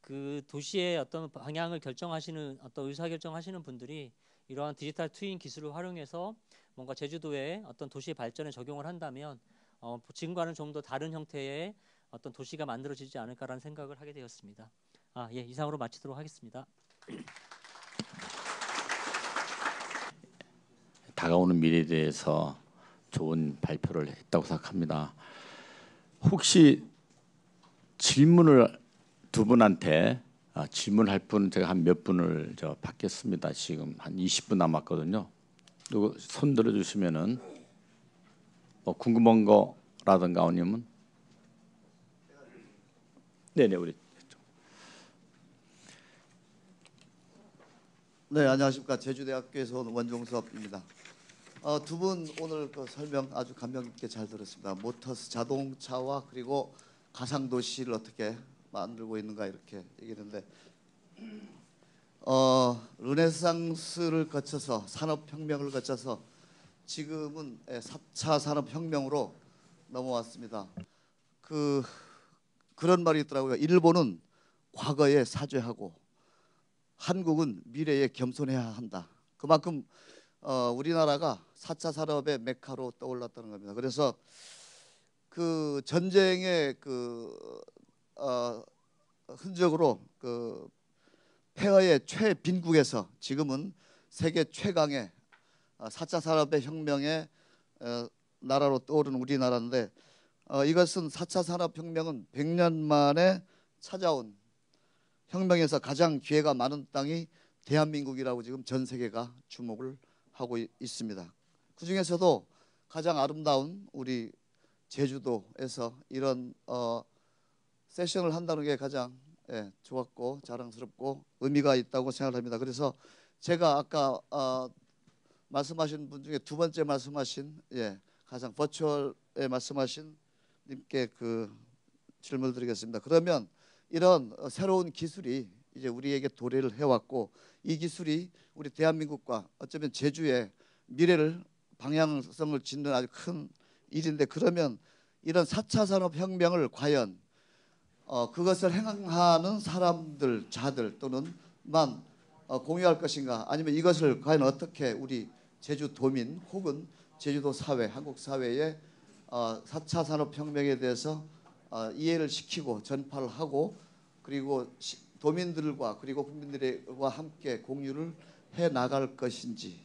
그 도시의 어떤 방향을 결정하시는 어떤 의사결정하시는 분들이 이러한 디지털 트윈 기술을 활용해서 뭔가 제주도의 어떤 도시의 발전에 적용을 한다면 지금과는 좀 더 다른 형태의 어떤 도시가 만들어지지 않을까라는 생각을 하게 되었습니다. 예, 이상으로 마치도록 하겠습니다. 다가오는 미래에 대해서 좋은 발표를 했다고 생각합니다. 혹시 질문을 두 분한테 질문할 분 제가 한 몇 분을 받겠습니다. 지금 한 20분 남았거든요. 누구 손 들어주시면은 궁금한 거라든가 아니면 네네 우리 네, 안녕하십니까. 제주대학교에서 온 원종섭입니다. 두 분 오늘 그 설명 아주 감명 깊게 잘 들었습니다. 모터스 자동차와 그리고 가상도시를 어떻게 만들고 있는가 이렇게 얘기했는데, 르네상스를 거쳐서 산업혁명을 거쳐서 지금은 4차 산업혁명으로 넘어왔습니다. 그런 말이 있더라고요. 일본은 과거에 사죄하고 한국은 미래에 겸손해야 한다. 그만큼 우리나라가 4차 산업의 메카로 떠올랐다는 겁니다. 그래서 그 전쟁의 흔적으로 폐허의 최빈국에서 지금은 세계 최강의 4차 산업의 혁명의 나라로 떠오르는 우리나라인데, 이것은 4차 산업혁명은 100년 만에 찾아온 혁명에서 가장 기회가 많은 땅이 대한민국이라고 지금 전 세계가 주목을 하고 있습니다. 그 중에서도 가장 아름다운 우리 제주도에서 이런 세션을 한다는 게 가장 좋았고 자랑스럽고 의미가 있다고 생각합니다. 그래서 제가 아까 말씀하신 분 중에 두 번째 말씀하신 가장 버추얼에 말씀하신 님께 그 질문을 드리겠습니다. 그러면 이런 새로운 기술이 이제 우리에게 도래를 해왔고, 이 기술이 우리 대한민국과 어쩌면 제주의 미래를 방향성을 짓는 아주 큰 일인데, 그러면 이런 4차 산업혁명을 과연 그것을 행하는 사람들, 자들 또는 만 공유할 것인가, 아니면 이것을 과연 어떻게 우리 제주도민 혹은 제주도 사회, 한국 사회에 4차 산업혁명에 대해서 이해를 시키고 전파를 하고, 그리고 도민들과 그리고 국민들과 함께 공유를 해 나갈 것인지에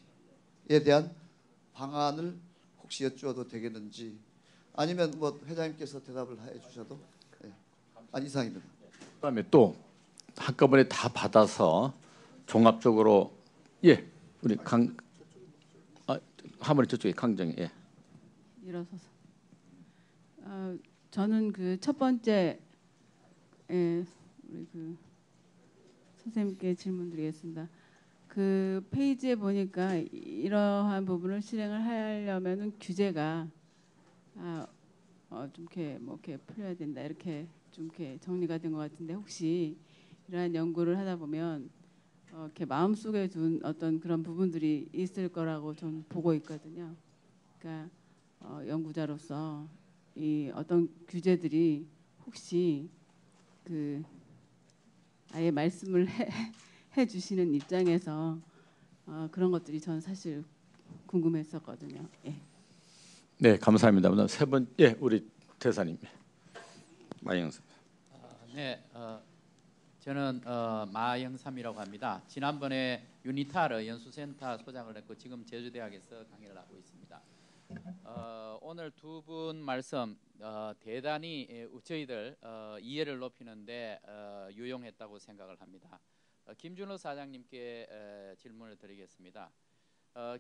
대한 방안을 혹시 여쭈어도 되겠는지, 아니면 뭐 회장님께서 대답을 해 주셔도 이상입니다. 그다음에 또 한꺼번에 다 받아서 종합적으로 우리 하모니 저쪽에 강정이 일어서서 저는 그 첫 번째 우리 그 선생님께 질문드리겠습니다. 그 페이지에 보니까 이러한 부분을 실행을 하려면은 규제가 좀 이렇게 풀려야 된다, 이렇게 좀 이렇게 정리가 된 것 같은데, 혹시 이러한 연구를 하다 보면 이렇게 마음속에 둔 어떤 그런 부분들이 있을 거라고 저는 보고 있거든요. 그러니까 연구자로서 이 어떤 규제들이 혹시 그 아예 말씀을 해 주시는 입장에서 그런 것들이 저는 사실 궁금했었거든요. 네, 감사합니다. 세 번째 우리 대사님 마영삼. 네, 저는 마영삼이라고 합니다. 지난번에 유니타르 연수센터 소장을 했고 지금 제주대학에서 강의를 하고 있습니다. 오늘 두 분 말씀 대단히 저희들 이해를 높이는데 유용했다고 생각을 합니다. 김준호 사장님께 질문을 드리겠습니다.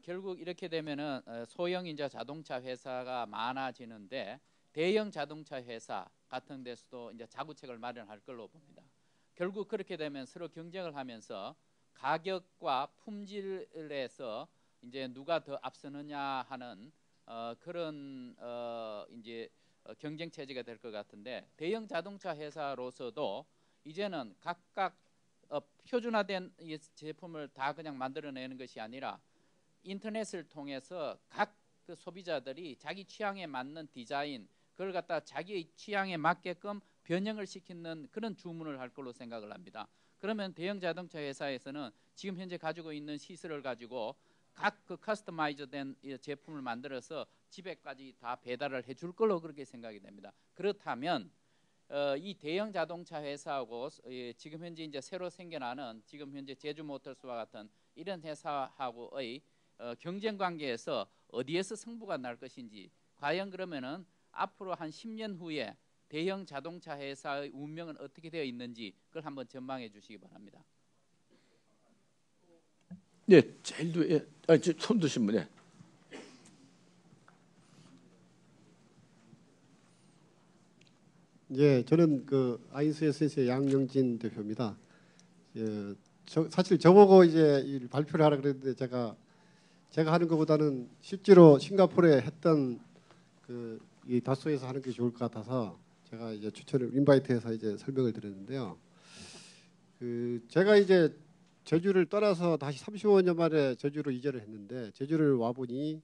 결국 이렇게 되면은 소형 이제 자동차 회사가 많아지는데 대형 자동차 회사 같은 데서도 이제 자구책을 마련할 걸로 봅니다. 결국 그렇게 되면 서로 경쟁을 하면서 가격과 품질에서 이제 누가 더 앞서느냐 하는 그런 이제 경쟁 체제가 될 것 같은데, 대형 자동차 회사로서도 이제는 각각 표준화된 제품을 다 그냥 만들어내는 것이 아니라 인터넷을 통해서 각 그 소비자들이 자기 취향에 맞는 디자인, 그걸 갖다 자기의 취향에 맞게끔 변형을 시키는 그런 주문을 할 걸로 생각을 합니다. 그러면 대형 자동차 회사에서는 지금 현재 가지고 있는 시설을 가지고 각 그 커스터마이즈된 제품을 만들어서 집에까지 다 배달을 해줄 걸로 그렇게 생각이 됩니다. 그렇다면 이 대형 자동차 회사하고 지금 현재 이제 새로 생겨나는 지금 현재 제주모터스와 같은 이런 회사하고의 경쟁 관계에서 어디에서 승부가 날 것인지, 과연 그러면은 앞으로 한 10년 후에 대형 자동차 회사의 운명은 어떻게 되어 있는지 그걸 한번 전망해 주시기 바랍니다. 네, 제일 손 드신 분. 저는 그 아인스에센스의 양영진 대표입니다. 사실 저보고 이제 발표를 하라 그랬는데 제가 하는 것보다는 실제로 싱가포르에 했던 이 다소에서 하는 게 좋을 것 같아서 제가 이제 추천을 인바이트해서 이제 설명을 드렸는데요. 제가 이제 제주를 떠나서 다시 35년 만에 제주로 이전을 했는데, 제주를 와 보니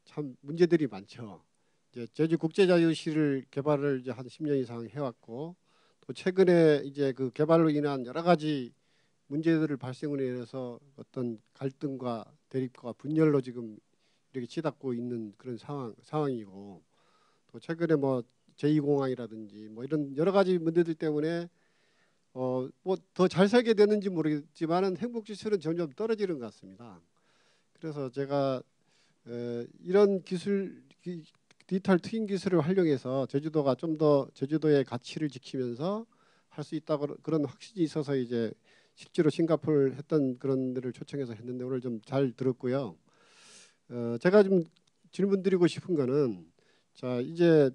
참 문제들이 많죠. 이제 제주 국제자유시를 개발을 이제 한 10년 이상 해왔고, 또 최근에 이제 그 개발로 인한 여러 가지 문제들을 발생을 해서 어떤 갈등과 대립과 분열로 지금 이렇게 치닫고 있는 그런 상황이고, 또 최근에 뭐 제2공항이라든지 뭐 이런 여러 가지 문제들 때문에 뭐 더 잘 살게 되는지 모르겠지만은 행복지수는 점점 떨어지는 것 같습니다. 그래서 제가 이런 기술 디지털 트윈 기술을 활용해서 제주도가 좀 더 제주도의 가치를 지키면서 할 수 있다고 그런 확신이 있어서 이제 실제로 싱가포르 했던 그런 데를 초청해서 했는데 오늘 좀 잘 들었고요. 제가 좀 질문 드리고 싶은 거는 자 이제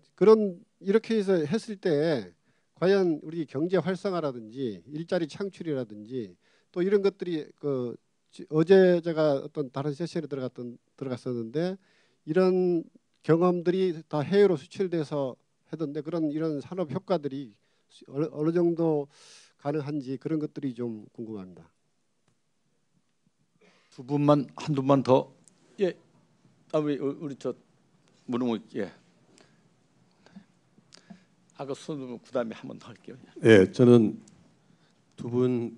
이렇게 해서 했을 때 과연 우리 경제 활성화라든지 일자리 창출이라든지 또 이런 것들이 어제 제가 어떤 다른 세션에 들어갔었는데 이런 경험들이 다 해외로 수출돼서 하던데 이런 산업 효과들이 어느 정도 가능한지 그런 것들이 좀 궁금합니다. 한두 분만 더. 예. 우리 저 문홍욱 예. 아까 손 그다음에 한 번 더 할게요. 예, 저는 두 분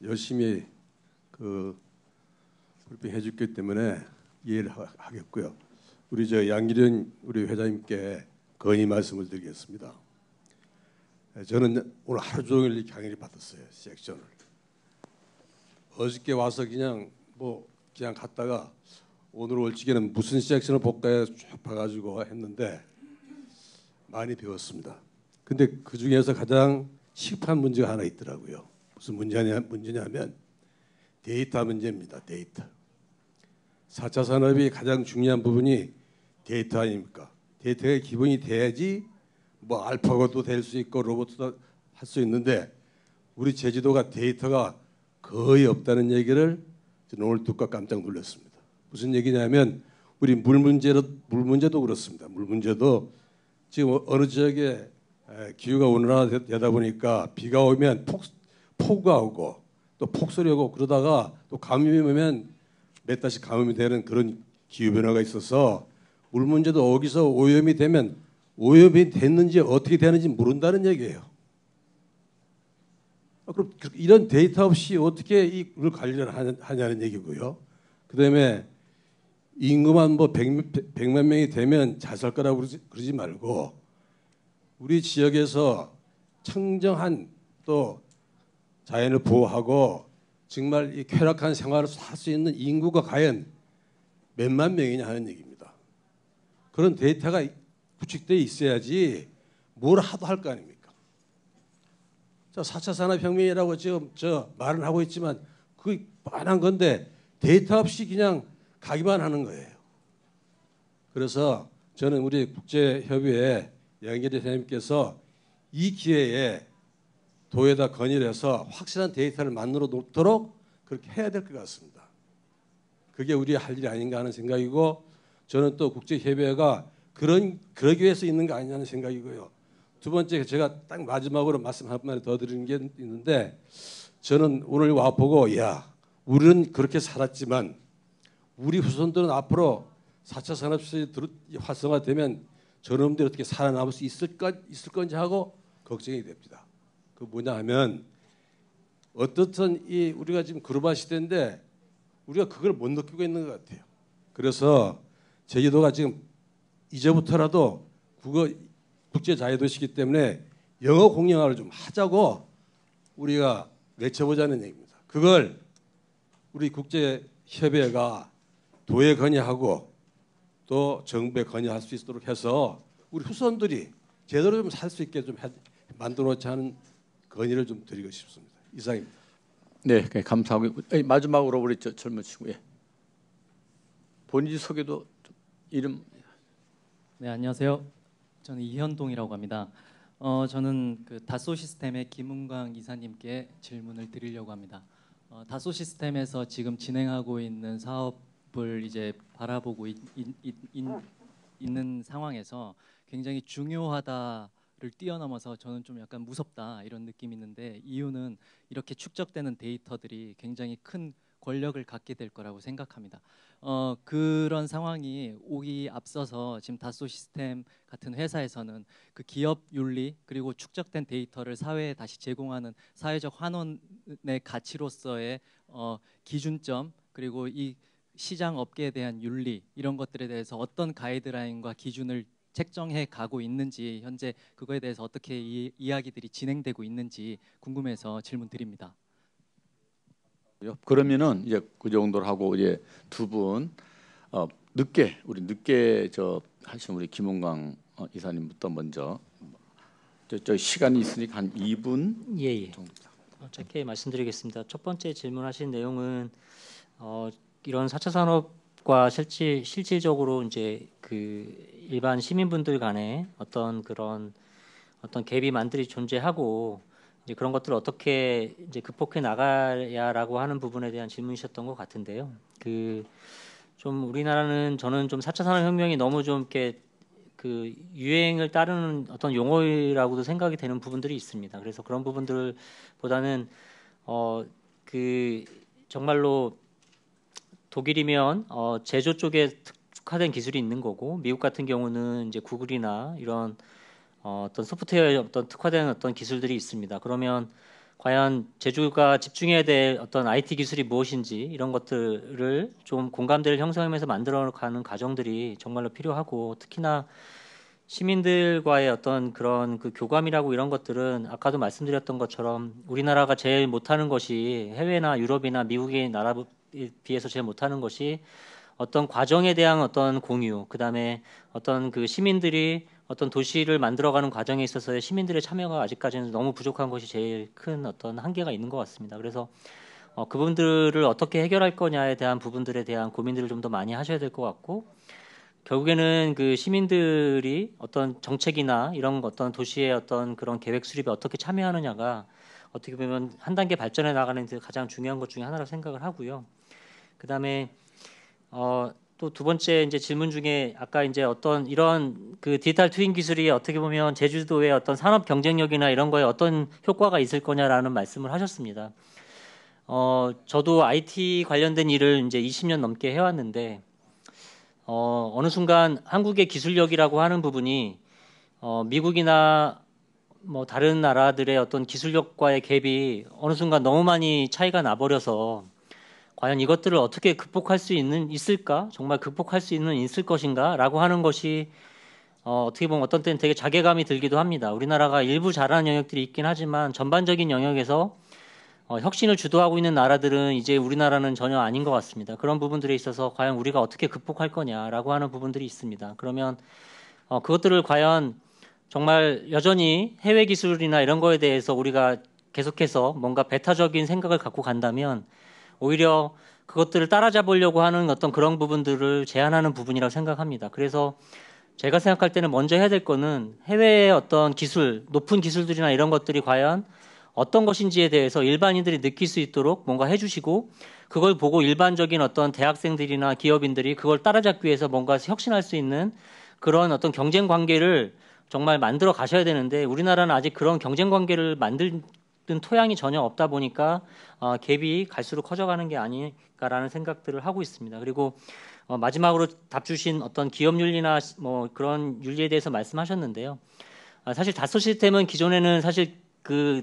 열심히 브리핑 해줬기 때문에 이해를 하겠고요. 우리 양기련 우리 회장님께 건의 말씀을 드리겠습니다. 저는 오늘 하루 종일 강의를 받았어요. 섹션을. 어저께 와서 그냥 갔다가 오늘 올 적에는 무슨 섹션을 볼까 쭉 봐가지고 했는데 많이 배웠습니다. 근데 그 중에서 가장 시급한 문제가 하나 있더라고요. 무슨 문제냐면 데이터 문제입니다. 데이터. 4차 산업이 가장 중요한 부분이 데이터 아닙니까? 데이터가 기본이 돼야지 뭐 알파고도 될 수 있고 로봇도 할 수 있는데 우리 제주도가 데이터가 거의 없다는 얘기를 저는 오늘 듣고 깜짝 놀랐습니다. 무슨 얘기냐면 우리 물 문제도 그렇습니다. 물 문제도 지금 어느 지역에 기후가 온난화되다 보니까 비가 오면 폭우가 오고 또 폭설이 오고 그러다가 또 가뭄이 오면 몇 달씩 가뭄이 되는 그런 기후 변화가 있어서 물 문제도 여기서 오염이 되면 오염이 됐는지 어떻게 되는지 모른다는 얘기예요. 그럼 이런 데이터 없이 어떻게 이걸 관리를 하냐는 얘기고요. 그다음에 인구만 100만 명이 되면 잘 살 거라고 그러지 말고 우리 지역에서 청정한 또 자연을 보호하고 정말 이 쾌락한 생활을 할 수 있는 인구가 과연 몇만 명이냐 하는 얘기입니다. 그런 데이터가 구축되어 있어야지 뭘 하도 할 거 아닙니까? 4차 산업혁명이라고 지금 말은 하고 있지만 그게 뻔한 건데 데이터 없이 그냥 가기만 하는 거예요. 그래서 저는 우리 국제협의회 양기련 회장님께서 이 기회에 도에다 건의를 해서 확실한 데이터를 만들어 놓도록 그렇게 해야 될 것 같습니다. 그게 우리의 할 일이 아닌가 하는 생각이고 저는 또 국제협의회가 그러기 위해서 있는 거 아니냐는 생각이고요. 두 번째 제가 딱 마지막으로 말씀 한 마디 더 드리는 게 있는데 저는 오늘 와보고 우리는 그렇게 살았지만 우리 후손들은 앞으로 4차 산업시설이 활성화되면 저놈들이 어떻게 살아남을 수 있을 건지 하고 걱정이 됩니다. 그 뭐냐 하면 어떻든 우리가 지금 글로벌 시대인데 우리가 그걸 못 느끼고 있는 것 같아요. 그래서 제주도가 지금 이제부터라도 국제 자유도시이기 때문에 영어 공영화를 좀 하자고 우리가 외쳐보자는 얘기입니다. 그걸 우리 국제협의회가 도에 건의하고 또 정부에 건의할 수 있도록 해서 우리 후손들이 제대로 좀 살 수 있게 좀 만들어놓자 하는 건의를 좀 드리고 싶습니다. 이상입니다. 네, 감사하고 마지막으로 우리 젊은 친구 본인 소개도 이름. 네, 안녕하세요. 저는 이현동이라고 합니다. 저는 다소 시스템의 김은광 이사님께 질문을 드리려고 합니다. 다소 시스템에서 지금 진행하고 있는 사업을 이제 바라보고 있는 상황에서 굉장히 중요하다를 뛰어넘어서 저는 좀 약간 무섭다 이런 느낌이 있는데 이유는 이렇게 축적되는 데이터들이 굉장히 큰 권력을 갖게 될 거라고 생각합니다. 그런 상황이 오기 앞서서 지금 다소 시스템 같은 회사에서는 그 기업 윤리 그리고 축적된 데이터를 사회에 다시 제공하는 사회적 환원의 가치로서의 기준점 그리고 이 시장 업계에 대한 윤리 이런 것들에 대해서 어떤 가이드라인과 기준을 책정해 가고 있는지 현재 그거에 대해서 어떻게 이야기들이 진행되고 있는지 궁금해서 질문 드립니다. 그러면은 이제 그 정도로 하고 이제 두 분 늦게 하신 우리 김은광 이사님부터 먼저 저 시간이 있으니까 한 2분 예. 정도입니다. 짧게 말씀드리겠습니다. 첫 번째 질문하신 내용은 이런 4차 산업과 실질적으로 이제 그 일반 시민분들 간에 어떤 갭이 만들이 존재하고 이제 그런 것들을 어떻게 이제 극복해 나가야라고 하는 부분에 대한 질문이셨던 것 같은데요. 좀 우리나라는 저는 좀 4차 산업혁명이 너무 좀 이렇게 그 유행을 따르는 어떤 용어라고도 생각이 되는 부분들이 있습니다. 그래서 그런 부분들보다는 정말로 독일이면 제조 쪽에 특화된 기술이 있는 거고, 미국 같은 경우는 이제 구글이나 이런 어떤 소프트웨어에 어떤 특화된 어떤 기술들이 있습니다. 그러면 과연 제주가 집중해야 될 어떤 IT 기술이 무엇인지 이런 것들을 좀 공감대를 형성하면서 만들어가는 과정들이 정말로 필요하고, 특히나 시민들과의 어떤 그런 그 교감이라고 이런 것들은 아까도 말씀드렸던 것처럼 우리나라가 제일 못하는 것이 해외나 유럽이나 미국의 나라에 비해서 제일 못하는 것이 어떤 과정에 대한 어떤 공유, 그다음에 어떤 그 시민들이 어떤 도시를 만들어가는 과정에 있어서의 시민들의 참여가 아직까지는 너무 부족한 것이 제일 큰 어떤 한계가 있는 것 같습니다. 그래서 그분들을 어떻게 해결할 거냐에 대한 부분들에 대한 고민들을 좀 더 많이 하셔야 될 것 같고, 결국에는 그 시민들이 어떤 정책이나 이런 어떤 도시의 어떤 그런 계획 수립에 어떻게 참여하느냐가 어떻게 보면 한 단계 발전해 나가는 데 가장 중요한 것 중에 하나라고 생각을 하고요. 그다음에 또 두 번째 이제 질문 중에 아까 이제 어떤 이런 그 디지털 트윈 기술이 어떻게 보면 제주도의 어떤 산업 경쟁력이나 이런 거에 어떤 효과가 있을 거냐라는 말씀을 하셨습니다. 저도 IT 관련된 일을 이제 20년 넘게 해왔는데 어느 순간 한국의 기술력이라고 하는 부분이 미국이나 뭐 다른 나라들의 어떤 기술력과의 갭이 어느 순간 너무 많이 차이가 나버려서 과연 이것들을 어떻게 극복할 수 있을까? 정말 극복할 수 있을 것인가? 라고 하는 것이 어떻게 보면 어떤 때는 되게 자괴감이 들기도 합니다. 우리나라가 일부 잘하는 영역들이 있긴 하지만 전반적인 영역에서 혁신을 주도하고 있는 나라들은 이제 우리나라는 전혀 아닌 것 같습니다. 그런 부분들에 있어서 과연 우리가 어떻게 극복할 거냐라고 하는 부분들이 있습니다. 그러면 그것들을 과연 정말 여전히 해외 기술이나 이런 거에 대해서 우리가 계속해서 뭔가 배타적인 생각을 갖고 간다면 오히려 그것들을 따라잡으려고 하는 어떤 그런 부분들을 제한하는 부분이라고 생각합니다. 그래서 제가 생각할 때는 먼저 해야 될 거는 해외의 어떤 기술, 높은 기술들이나 이런 것들이 과연 어떤 것인지에 대해서 일반인들이 느낄 수 있도록 뭔가 해주시고, 그걸 보고 일반적인 어떤 대학생들이나 기업인들이 그걸 따라잡기 위해서 뭔가 혁신할 수 있는 그런 어떤 경쟁 관계를 정말 만들어 가셔야 되는데, 우리나라는 아직 그런 경쟁 관계를 만든 토양이 전혀 없다 보니까 갭이 갈수록 커져가는 게 아닐까라는 생각들을 하고 있습니다. 그리고 마지막으로 답 주신 어떤 기업 윤리나 뭐 그런 윤리에 대해서 말씀하셨는데요. 사실 다소 시스템은 기존에는 사실 그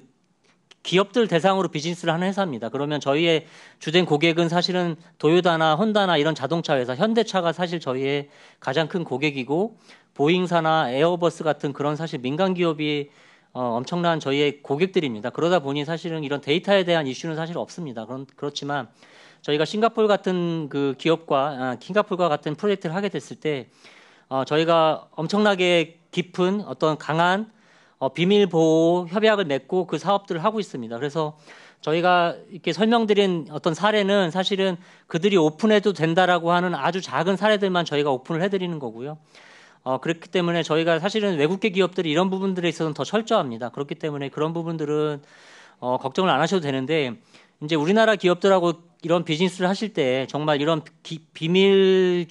기업들 대상으로 비즈니스를 하는 회사입니다. 그러면 저희의 주된 고객은 사실은 도요타나 혼다나 이런 자동차 회사, 현대차가 사실 저희의 가장 큰 고객이고, 보잉사나 에어버스 같은 그런 사실 민간 기업이 엄청난 저희의 고객들입니다. 그러다 보니 사실은 이런 데이터에 대한 이슈는 사실 없습니다. 그렇지만 저희가 싱가포르 같은 그 기업과 싱가포르와 같은 프로젝트를 하게 됐을 때 저희가 엄청나게 깊은 어떤 강한 비밀 보호 협약을 맺고 그 사업들을 하고 있습니다. 그래서 저희가 이렇게 설명드린 어떤 사례는 사실은 그들이 오픈해도 된다라고 하는 아주 작은 사례들만 저희가 오픈을 해드리는 거고요. 그렇기 때문에 저희가 사실은 외국계 기업들이 이런 부분들에 있어서는 더 철저합니다. 그렇기 때문에 그런 부분들은 걱정을 안 하셔도 되는데, 이제 우리나라 기업들하고 이런 비즈니스를 하실 때 정말 이런 비밀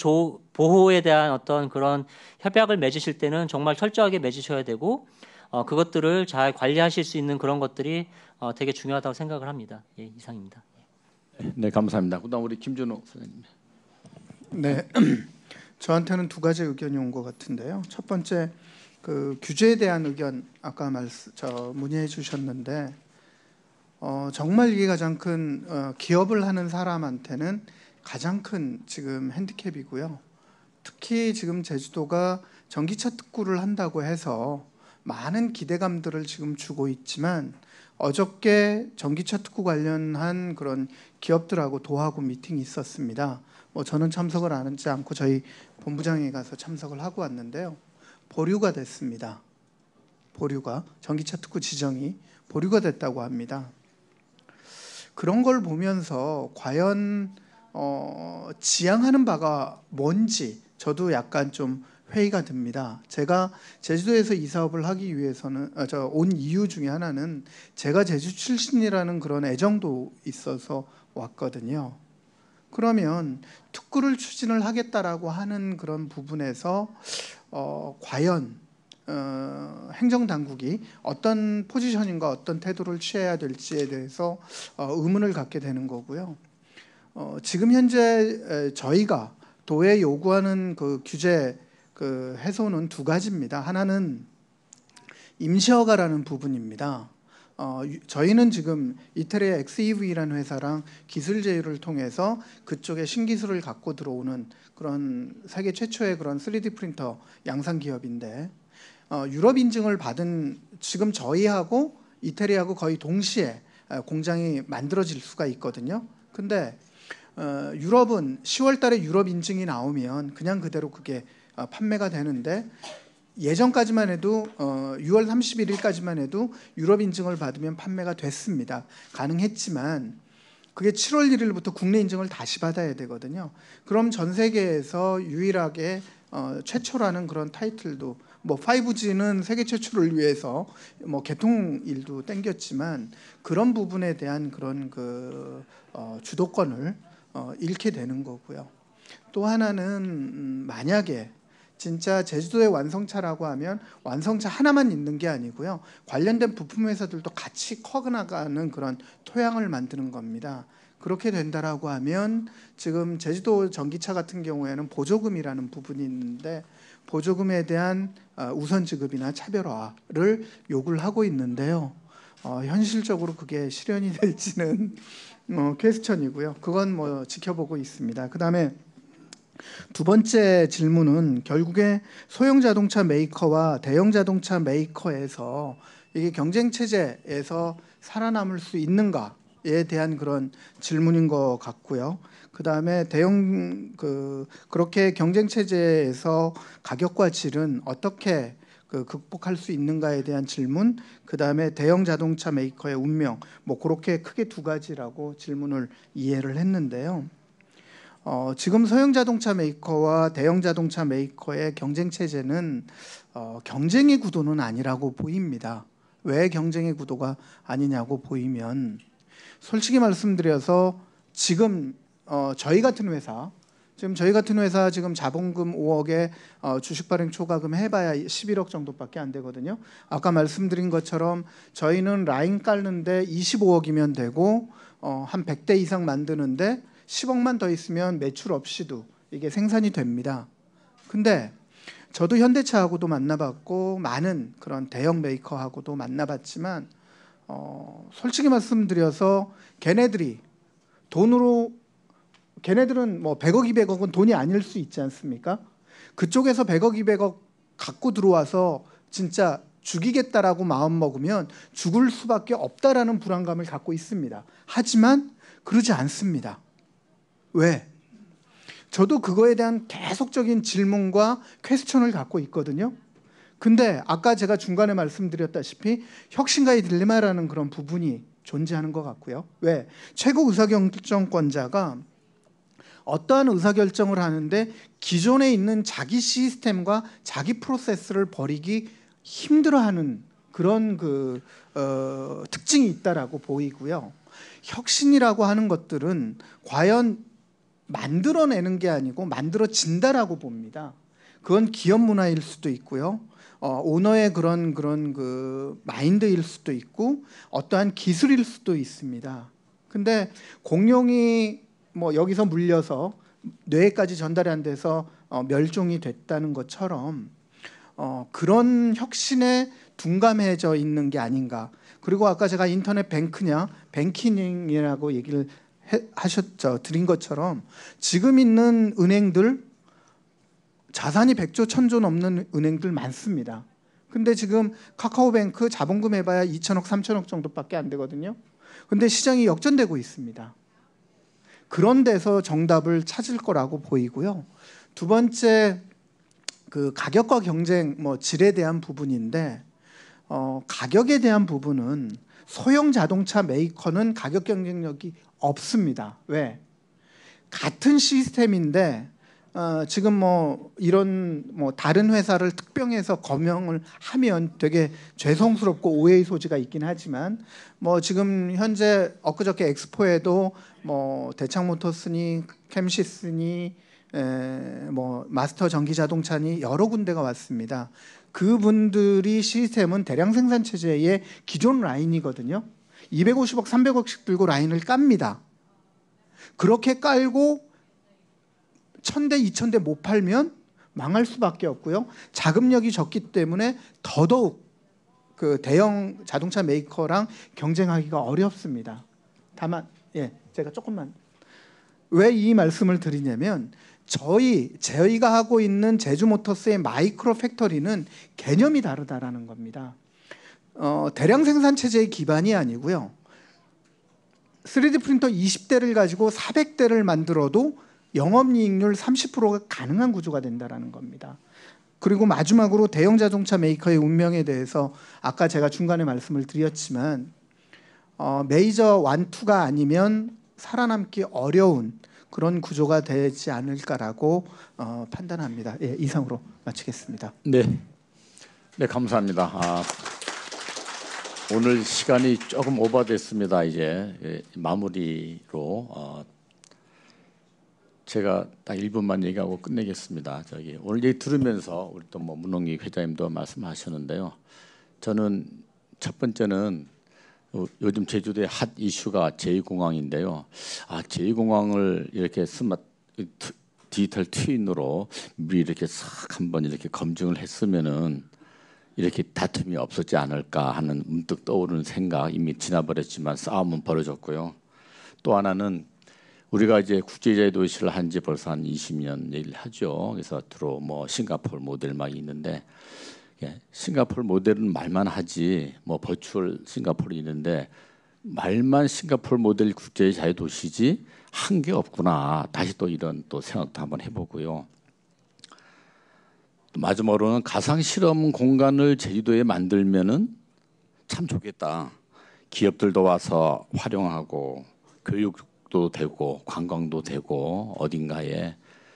보호에 대한 어떤 그런 협약을 맺으실 때는 정말 철저하게 맺으셔야 되고, 그것들을 잘 관리하실 수 있는 그런 것들이 되게 중요하다고 생각을 합니다. 예, 이상입니다. 네, 감사합니다. 그다음 우리 김준호 선생님. 네, 저한테는 두 가지 의견이 온 것 같은데요. 첫 번째, 그 규제에 대한 의견 아까 문의해 주셨는데, 정말 이게 가장 큰 기업을 하는 사람한테는 가장 큰 지금 핸디캡이고요. 특히 지금 제주도가 전기차 특구를 한다고 해서 많은 기대감들을 지금 주고 있지만 어저께 전기차 특구 관련한 그런 기업들하고 도하고 미팅이 있었습니다. 뭐 저는 참석을 하지 않고 저희 본부장에 가서 참석을 하고 왔는데요. 보류가 됐습니다. 보류가 전기차 특구 지정이 보류가 됐다고 합니다. 그런 걸 보면서 과연 지향하는 바가 뭔지 저도 약간 좀 회의가 듭니다. 제가 제주도에서 이 사업을 하기 위해서는 온 이유 중에 하나는 제가 제주 출신이라는 그런 애정도 있어서 왔거든요. 그러면 특구를 추진을 하겠다라고 하는 그런 부분에서 과연 행정당국이 어떤 포지셔닝과 어떤 태도를 취해야 될지에 대해서 의문을 갖게 되는 거고요. 지금 현재 저희가 도에 요구하는 그 규제 그 해소는 두 가지입니다. 하나는 임시허가라는 부분입니다. 저희는 지금 이태리의 XEV라는 회사랑 기술 제휴를 통해서 그쪽에 신기술을 갖고 들어오는 그런 세계 최초의 그런 3D 프린터 양산 기업인데 유럽 인증을 받은 지금 저희하고 이태리하고 거의 동시에 공장이 만들어질 수가 있거든요. 근데 유럽은 10월 달에 유럽 인증이 나오면 그냥 그대로 그게 판매가 되는데 예전까지만 해도 6월 31일까지만 해도 유럽 인증을 받으면 판매가 됐습니다. 가능했지만 그게 7월 1일부터 국내 인증을 다시 받아야 되거든요. 그럼 전 세계에서 유일하게 최초라는 그런 타이틀도 뭐 5G는 세계 최초를 위해서 뭐 개통일도 땡겼지만 그런 부분에 대한 그런 그 주도권을 잃게 되는 거고요. 또 하나는 만약에 진짜 제주도의 완성차라고 하면 완성차 하나만 있는 게 아니고요. 관련된 부품 회사들도 같이 커나가는 그런 토양을 만드는 겁니다. 그렇게 된다라고 하면 지금 제주도 전기차 같은 경우에는 보조금이라는 부분이 있는데 보조금에 대한 우선 지급이나 차별화를 요구를 하고 있는데요. 현실적으로 그게 실현이 될지는 퀘스천이고요. 그건 뭐 지켜보고 있습니다. 그다음에 두 번째 질문은 결국에 소형 자동차 메이커와 대형 자동차 메이커에서 이게 경쟁 체제에서 살아남을 수 있는가에 대한 그런 질문인 것 같고요. 그다음에 그렇게 경쟁 체제에서 가격과 질은 어떻게 극복할 수 있는가에 대한 질문, 그다음에 대형 자동차 메이커의 운명, 뭐 그렇게 크게 두 가지라고 질문을 이해를 했는데요. 지금 소형 자동차 메이커와 대형 자동차 메이커의 경쟁 체제는 경쟁의 구도는 아니라고 보입니다. 왜 경쟁의 구도가 아니냐고 보이면 솔직히 말씀드려서 지금 저희 같은 회사 지금 자본금 5억에 주식 발행 초과금 해봐야 11억 정도밖에 안 되거든요. 아까 말씀드린 것처럼 저희는 라인 깔는데 25억이면 되고 한 100대 이상 만드는데 10억만 더 있으면 매출 없이도 이게 생산이 됩니다. 근데 저도 현대차하고도 만나봤고 많은 그런 대형 메이커하고도 만나봤지만 솔직히 말씀드려서 걔네들은 뭐 100억 200억은 돈이 아닐 수 있지 않습니까? 그쪽에서 100억 200억 갖고 들어와서 진짜 죽이겠다라고 마음 먹으면 죽을 수밖에 없다라는 불안감을 갖고 있습니다. 하지만 그러지 않습니다. 왜? 저도 그거에 대한 계속적인 질문과 퀘스천을 갖고 있거든요. 근데 아까 제가 중간에 말씀드렸다시피 혁신가의 딜레마라는 그런 부분이 존재하는 것 같고요. 왜? 최고 의사결정권자가 어떠한 의사결정을 하는데 기존에 있는 자기 시스템과 자기 프로세스를 버리기 힘들어하는 그런 특징이 있다라고 보이고요. 혁신이라고 하는 것들은 과연 만들어내는 게 아니고 만들어진다라고 봅니다. 그건 기업 문화일 수도 있고요. 오너의 그런 마인드일 수도 있고 어떠한 기술일 수도 있습니다. 근데 공룡이 뭐 여기서 물려서 뇌까지 전달이 안 돼서 멸종이 됐다는 것처럼 그런 혁신에 둔감해져 있는 게 아닌가. 그리고 아까 제가 인터넷 뱅킹이라고 얘기를 드린 것처럼 지금 있는 은행들 자산이 100조, 1000조 넘는 은행들 많습니다. 근데 지금 카카오뱅크 자본금 해봐야 2천억, 3천억 정도밖에 안 되거든요. 근데 시장이 역전되고 있습니다. 그런 데서 정답을 찾을 거라고 보이고요. 두 번째, 그 가격과 경쟁, 뭐 질에 대한 부분인데, 가격에 대한 부분은 소형 자동차 메이커는 가격 경쟁력이 없습니다. 왜? 같은 시스템인데 지금 뭐 이런 뭐 다른 회사를 특병해서 거명을 하면 되게 죄송스럽고 오해의 소지가 있긴 하지만 뭐 지금 현재 엊그저께 엑스포에도 뭐 대창모터스니 캠시스니 뭐 마스터 전기자동차니 여러 군데가 왔습니다. 그분들이 시스템은 대량 생산 체제의 기존 라인이거든요. 250억, 300억씩 들고 라인을 깝니다. 그렇게 깔고 1000대, 2000대 못 팔면 망할 수밖에 없고요. 자금력이 적기 때문에 더더욱 그 대형 자동차 메이커랑 경쟁하기가 어렵습니다. 다만 제가 조금만 왜 이 말씀을 드리냐면 저희가 하고 있는 제주모터스의 마이크로 팩터리는 개념이 다르다라는 겁니다. 대량 생산 체제의 기반이 아니고요. 3D 프린터 20대를 가지고 400대를 만들어도 영업이익률 30%가 가능한 구조가 된다라는 겁니다. 그리고 마지막으로 대형 자동차 메이커의 운명에 대해서 아까 제가 중간에 말씀을 드렸지만 메이저 1, 2가 아니면 살아남기 어려운 그런 구조가 되지 않을까라고 판단합니다. 이상으로 마치겠습니다. 네, 감사합니다. 오늘 시간이 조금 오버됐습니다. 이제 마무리로 제가 딱 1분만 얘기하고 끝내겠습니다. 오늘 얘기 들으면서 우리 또 뭐 문홍기 회장님도 말씀하셨는데요. 저는 첫 번째는 요즘 제주도의 핫 이슈가 제2공항인데요. 제2공항을 이렇게 디지털 트윈으로 미리 이렇게 싹 한번 이렇게 검증을 했으면은 이렇게 다툼이 없었지 않을까 하는 문득 떠오르는 생각. 이미 지나버렸지만 싸움은 벌어졌고요. 또 하나는 우리가 이제 국제자의 도시를 한 지 벌써 한 20년 얘기를 하죠. 그래서 주로 뭐 싱가포르 모델 막 있는데 싱가포르 모델은 말만 하지 뭐 버추얼 싱가포르 있는데 말만 싱가포르 모델 국제자의 도시지 한 게 없구나. 다시 또 이런 또 생각도 한번 해보고요. 마지막으로는 가상 실험 공간을 제주도에 만들면은 참 좋겠다. 기업들도 와서 활용하고 교육도 되고 관광도 되고 어딘가에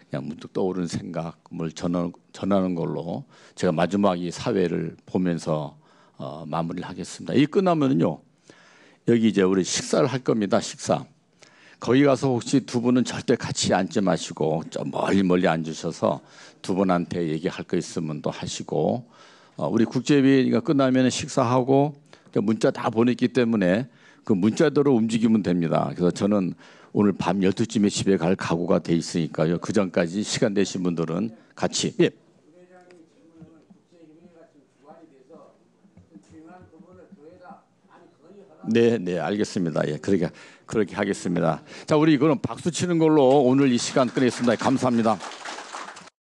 그냥 문득 떠오르는 생각을 전하는 걸로 제가 마지막 이 사회를 보면서 마무리를 하겠습니다. 이 끝나면은요 여기 이제 우리 식사를 할 겁니다. 식사. 거기 가서 혹시 두 분은 절대 같이 앉지 마시고 좀 멀리 앉으셔서 두 분한테 얘기할 거 있으면 또 하시고 우리 국제회의가 끝나면 식사하고 문자 다 보냈기 때문에 그 문자대로 움직이면 됩니다. 그래서 저는 오늘 밤 12시쯤에 집에 갈 각오가 돼 있으니까요. 그 전까지 시간 되신 분들은 같이 네, 알겠습니다. 그렇게 하겠습니다. 자, 우리 이거는 박수 치는 걸로 오늘 이 시간 끝내겠습니다. 감사합니다.